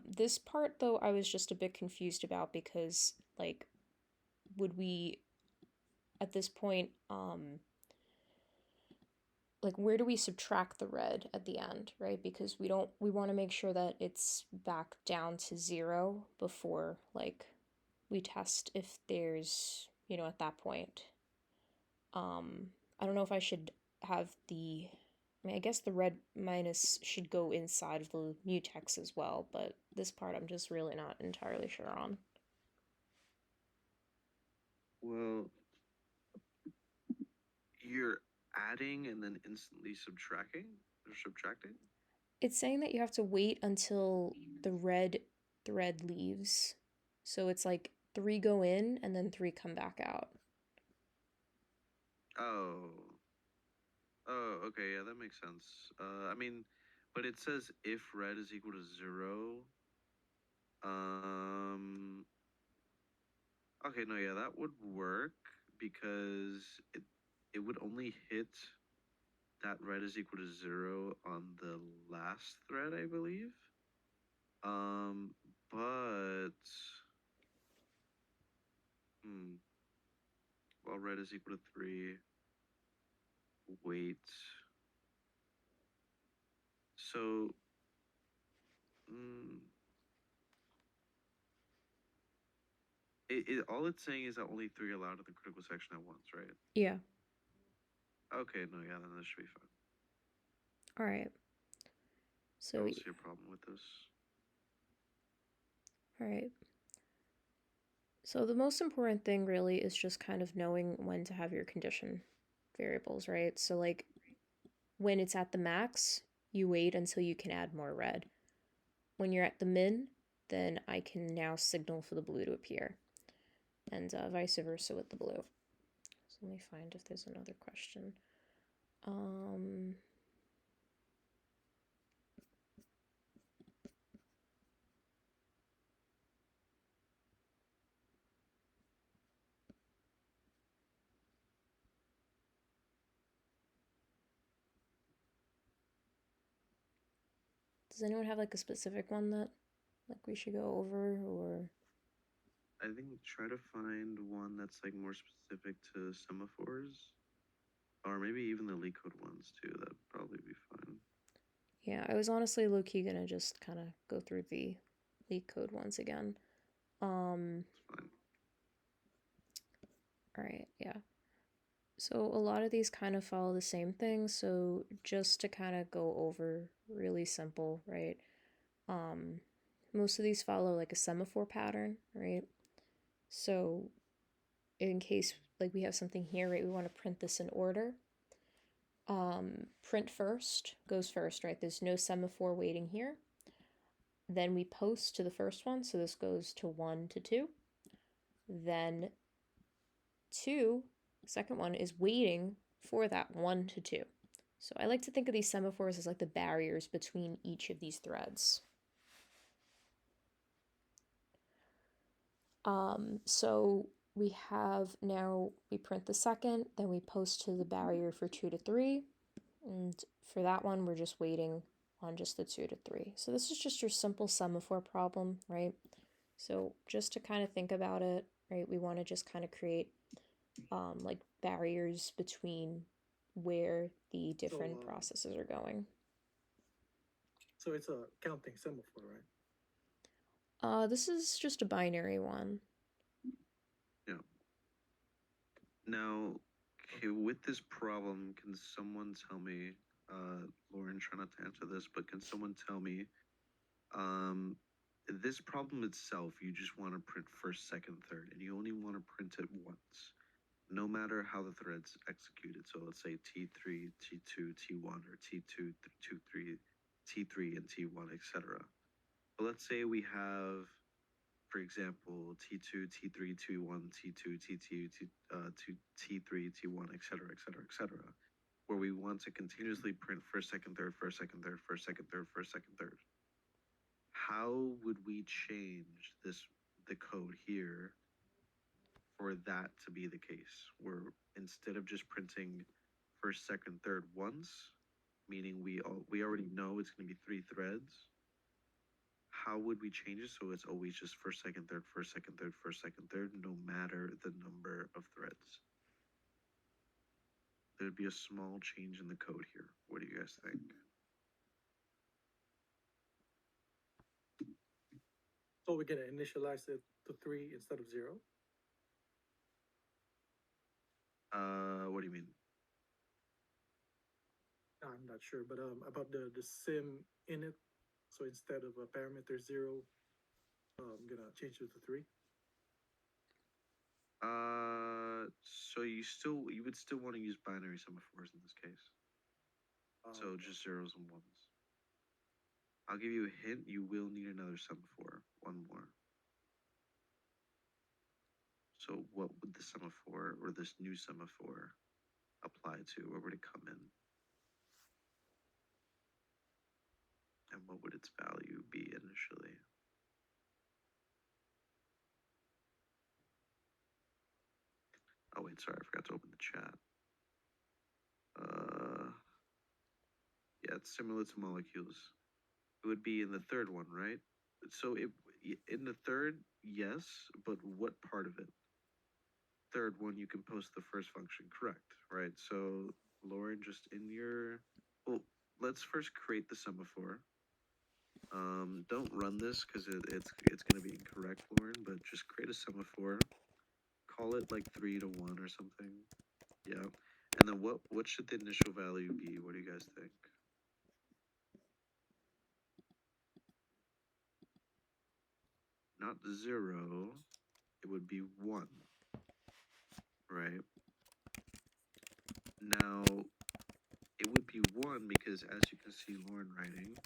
This part though I was just a bit confused about because like would we at this point like where do we subtract the red at the end, right? Because we want to make sure that it's back down to 0 before like we test if there's, at that point. I don't know if I should have I guess the red minus should go inside of the mutex as well, but this part I'm just really not entirely sure on. Well, you're adding and then instantly subtracting or subtracting? It's saying that you have to wait until the red thread leaves. So it's like 3 go in and then 3 come back out. Oh. Oh, okay, yeah, that makes sense. I mean, but it says if red is equal to 0. Um, okay, no, yeah, that would work because it would only hit that red is equal to 0 on the last thread, I believe. But hmm, while red is equal to 3, wait. So, mm, all it's saying is that only 3 allowed in the critical section at once, right? Yeah. Okay, no, yeah, then this should be fine. All right. I So don't see a problem with this. all right. So the most important thing really is just kind of knowing when to have your condition variables, right? So like when it's at the max, you wait until you can add more red. When you're at the min, then I can now signal for the blue to appear, and vice versa with the blue. So let me find if there's another question. Does anyone have like a specific one that like we should go over, or? I think try to find one that's like more specific to semaphores, or maybe even the LeetCode ones too. That'd probably be fine. Yeah, I was honestly low-key gonna just kind of go through the LeetCode ones again. It's fine. All right, yeah. So a lot of these kind of follow the same thing, so just to kind of go over really simple, right? Um, most of these follow like a semaphore pattern, right? So in case like we have something here, right, we want to print this in order. Print first goes first, right? There's no semaphore waiting here. Then we post to the first one, so this goes to 1 to 2. Then 2, second one, is waiting for that 1 to 2. So I like to think of these semaphores as like the barriers between each of these threads. So we have now, we print the second, then we post to the barrier for 2 to 3. And for that one, we're just waiting on just the 2 to 3. So this is just your simple semaphore problem, right? So just to kind of think about it, right, we want to just kind of create like barriers between where the different processes are going. So it's a counting semaphore, right? This is just a binary one. Yeah. Now, okay, with this problem, can someone tell me, Lauren, try not to answer this, but can someone tell me, this problem itself, you just want to print first, second, third, and you only want to print it once, no matter how the thread's executed. So let's say T3, T2, T1, or T2, T3, T3, and T1, etc. But let's say we have, for example, T2, T3, T1, T2, T2, T3, T1, etc., etc., etc., where we want to continuously print first, second, third, first, second, third, first, second, third, first, second, third. How would we change the code here for that to be the case? Where instead of just printing first, second, third once, meaning we already know it's going to be 3 threads, how would we change it so it's always just first, second, third, first, second, third, first, second, third, no matter the number of threads? There'd be a small change in the code here. What do you guys think? So we're gonna initialize it to 3 instead of 0? What do you mean? I'm not sure, but about the sim init. So instead of a parameter 0, I'm gonna change it to 3. So you would still want to use binary semaphores in this case. So just zeros and ones. I'll give you a hint. You will need another semaphore, one more. So what would the semaphore or this new semaphore apply to? Where would it come in? And what would its value be initially? Oh wait, sorry, I forgot to open the chat. Yeah, it's similar to molecules. It would be in the third one, right? So in the third, yes, but what part of it? Third one, you can post the first function, correct, right? So Lauren, just in your, well, let's first create the semaphore. Don't run this because it's going to be incorrect, Lauren, but just create a semaphore. Call it like 3 to 1 or something. Yeah. And then what should the initial value be? What do you guys think? Not 0, it would be 1, right? Now, it would be 1 because as you can see Lauren writing,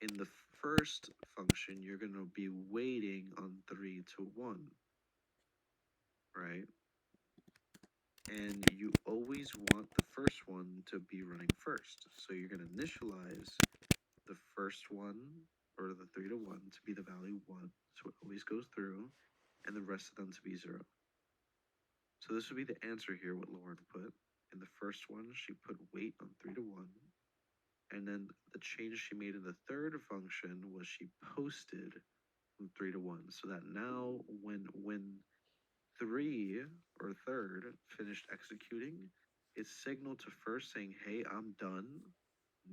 in the first function, you're going to be waiting on 3 to 1, right? And you always want the first one to be running first. So you're going to initialize the first one, or the 3 to 1, to be the value 1. So it always goes through, and the rest of them to be 0. So this would be the answer here, what Lauren put. In the first one, she put wait on 3 to 1. And then the change she made in the third function was she posted from 3 to 1. So that now when 3 or third finished executing, it signaled to first saying, hey, I'm done.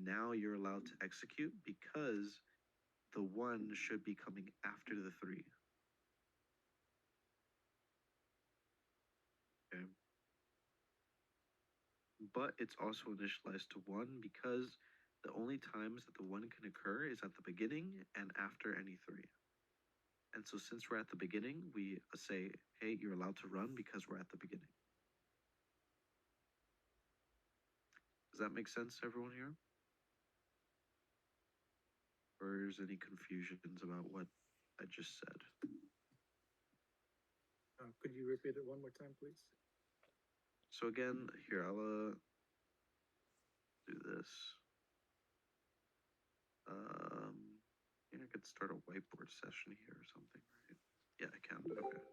Now you're allowed to execute because the 1 should be coming after the 3. Okay. But it's also initialized to 1 because The only times that the 1 can occur is at the beginning and after any 3. And so since we're at the beginning, we say, hey, you're allowed to run because we're at the beginning. Does that make sense to everyone here? Or is any confusions about what I just said? Could you repeat it one more time, please? So again, here, I'll do this. I could start a whiteboard session here or something, right? Yeah, I can. Okay.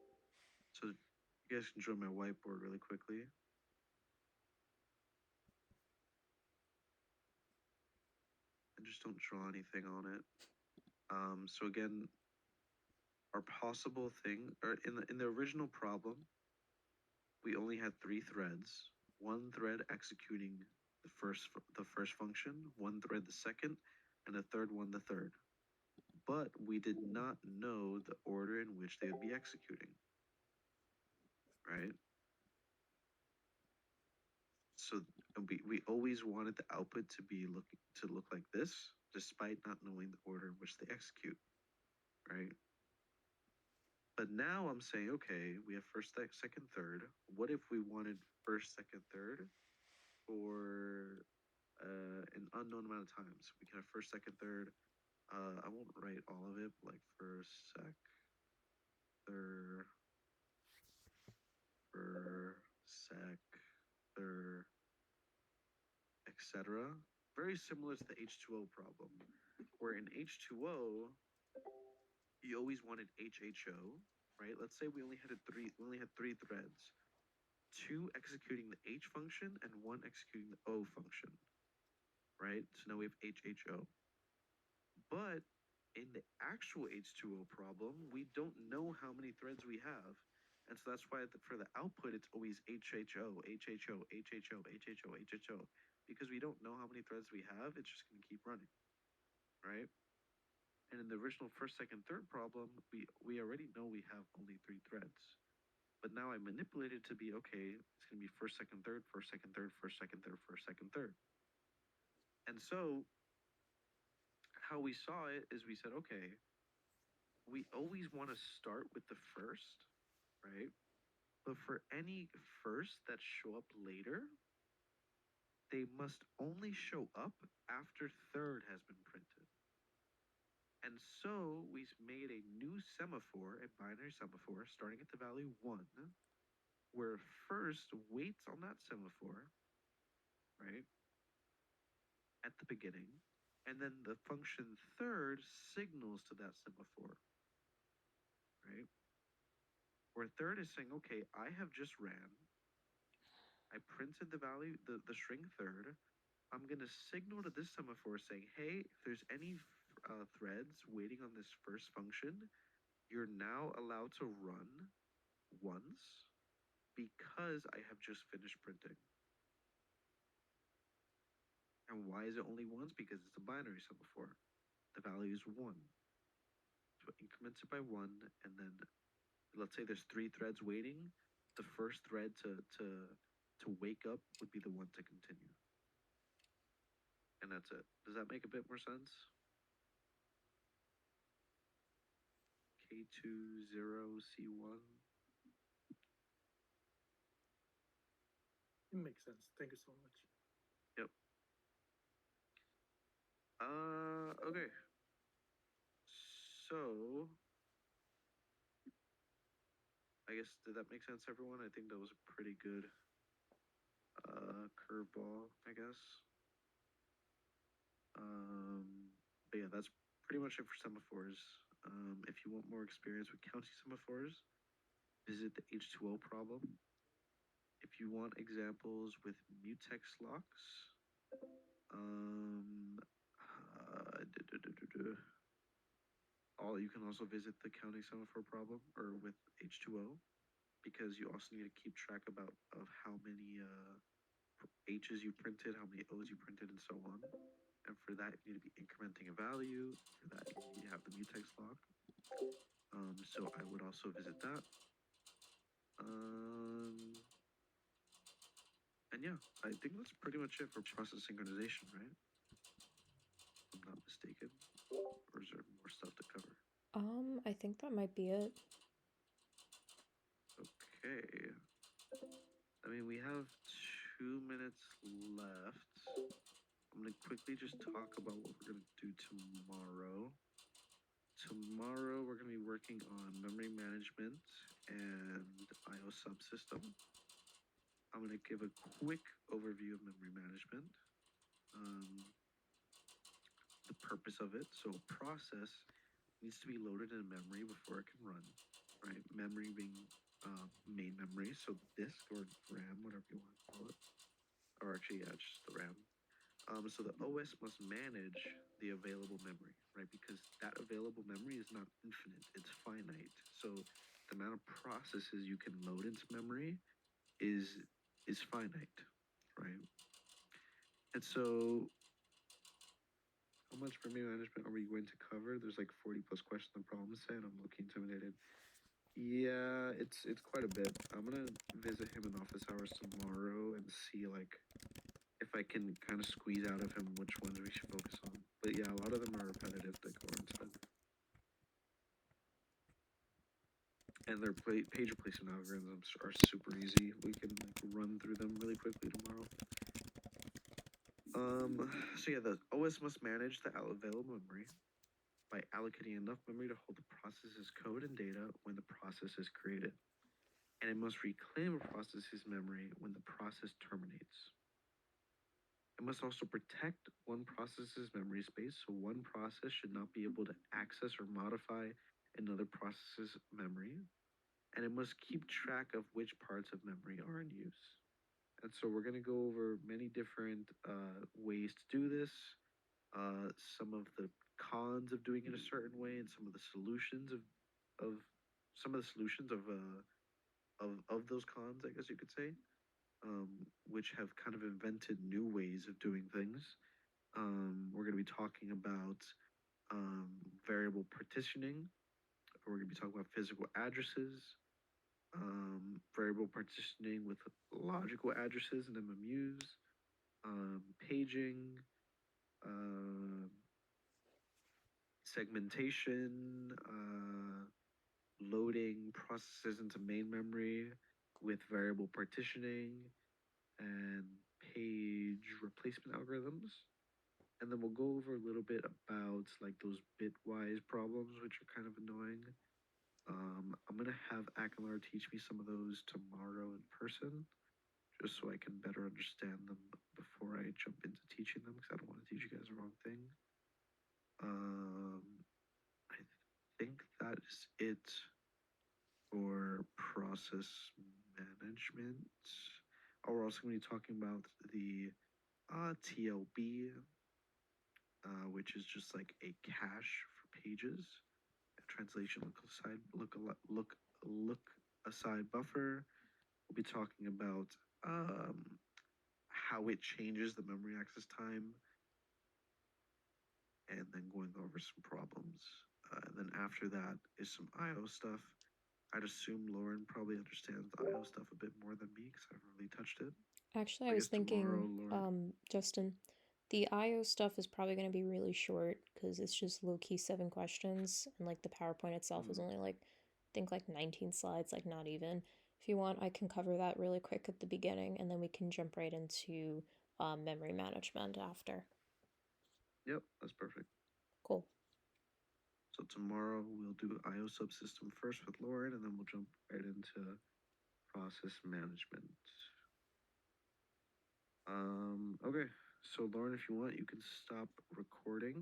So you guys can join my whiteboard really quickly. And just don't draw anything on it. So again, our possible thing, or in the original problem, we only had 3 threads. 1 thread executing the first function, 1 thread the second, and a third one the third. But we did not know the order in which they would be executing, right? So we always wanted the output to look like this, despite not knowing the order in which they execute, right? But now I'm saying, okay, we have first, second, third. What if we wanted first, second, third for an unknown amount of times? We can have first, second, third. I won't write all of it, but like first, sec, third, sec, third, etc. Very similar to the H2O problem, where in H2O, you always wanted HHO, right? Let's say we only had 3 threads, 2 executing the H function and 1 executing the O function, right? So now we have HHO. But in the actual H2O problem, we don't know how many threads we have. And so that's why for the output, it's always HHO, HHO, HHO, HHO, HHO. Because we don't know how many threads we have, it's just going to keep running, right? And in the original first, second, third problem, we already know we have only 3 threads. But now I manipulate it to be, okay, it's going to be first, second, third, first, second, third, first, second, third, first, second, third. And so how we saw it is we said, okay, we always want to start with the first, right? But for any first that show up later, they must only show up after third has been printed. And so we made a new semaphore, a binary semaphore, starting at the value 1, where first waits on that semaphore, right, at the beginning, and then the function third signals to that semaphore, right? Where third is saying, okay, I have just ran, I printed the value, the string third, I'm going to signal to this semaphore saying, hey, if there's any threads waiting on this first function, you're now allowed to run once because I have just finished printing. And why is it only once? Because it's a binary semaphore. The value is 1. So it increments it by 1, and then let's say there's 3 threads waiting. The first thread to wake up would be the one to continue. And that's it. Does that make a bit more sense? K20C1. It makes sense. Thank you so much. Yep. Okay. So I guess, did that make sense, everyone? I think that was a pretty good curveball, I guess. But yeah, that's pretty much it for semaphores. If you want more experience with counting semaphores, visit the H2O problem. If you want examples with mutex locks, you can also visit the counting semaphore problem or with H2O, because you also need to keep track of how many H's you printed, how many O's you printed, and so on. And for that, you need to be incrementing a value. For that, you need to have the mutex lock. So I would also visit that. And yeah, I think that's pretty much it for process synchronization, right? mistaken, or is there more stuff to cover? I think that might be it. Okay. I mean, we have 2 minutes left. I'm gonna quickly just talk about what we're gonna do tomorrow. Tomorrow we're gonna be working on memory management and IO subsystem. I'm gonna give a quick overview of memory management. The purpose of it. So a process needs to be loaded in memory before it can run, right? Memory being main memory, so disk or RAM, whatever you want to call it, or actually, yeah, just the RAM. So the OS must manage the available memory, right? Because that available memory is not infinite; it's finite. So the amount of processes you can load into memory is finite, right? And so how much memory management are we going to cover? There's like 40 plus questions on problem set. I'm looking intimidated. Yeah, it's quite a bit. I'm gonna visit him in office hours tomorrow and see like if I can kind of squeeze out of him which ones we should focus on. But yeah, a lot of them are repetitive, like Lauren said. And their page replacement algorithms are super easy. We can like run through them really quickly tomorrow. So yeah, the OS must manage the available memory by allocating enough memory to hold the process's code and data when the process is created. And it must reclaim a process's memory when the process terminates. It must also protect one process's memory space, so one process should not be able to access or modify another process's memory. And it must keep track of which parts of memory are in use. And so we're going to go over many different ways to do this, some of the cons of doing it a certain way, and some of the solutions of some of the solutions of those cons, I guess you could say, which have kind of invented new ways of doing things. We're going to be talking about variable partitioning. We're going to be talking about physical addresses, variable partitioning with logical addresses and MMUs, paging, segmentation, loading processes into main memory with variable partitioning, and page replacement algorithms. And then we'll go over a little bit about like those bitwise problems, which are kind of annoying. I'm gonna have Akamar teach me some of those tomorrow in person, just so I can better understand them before I jump into teaching them, because I don't want to teach you guys the wrong thing. I think that is it for process management. Oh, we're also going to be talking about the TLB, which is just like a cache for pages. A translation look aside buffer. We'll be talking about how it changes the memory access time, and then going over some problems. And then after that is some IO stuff. I'd assume Lauren probably understands the IO stuff a bit more than me because I've really touched it. Actually, I I was guess tomorrow, thinking, Lauren. Justin, the IO stuff is probably going to be really short because it's just low key 7 questions, and like the PowerPoint itself is only like, I think like 19 slides, like not even. If you want, I can cover that really quick at the beginning, and then we can jump right into memory management after. Yep, that's perfect. Cool. So tomorrow we'll do IO subsystem first with Lauren, and then we'll jump right into process management. Okay, so Lauren, if you want, you can stop recording.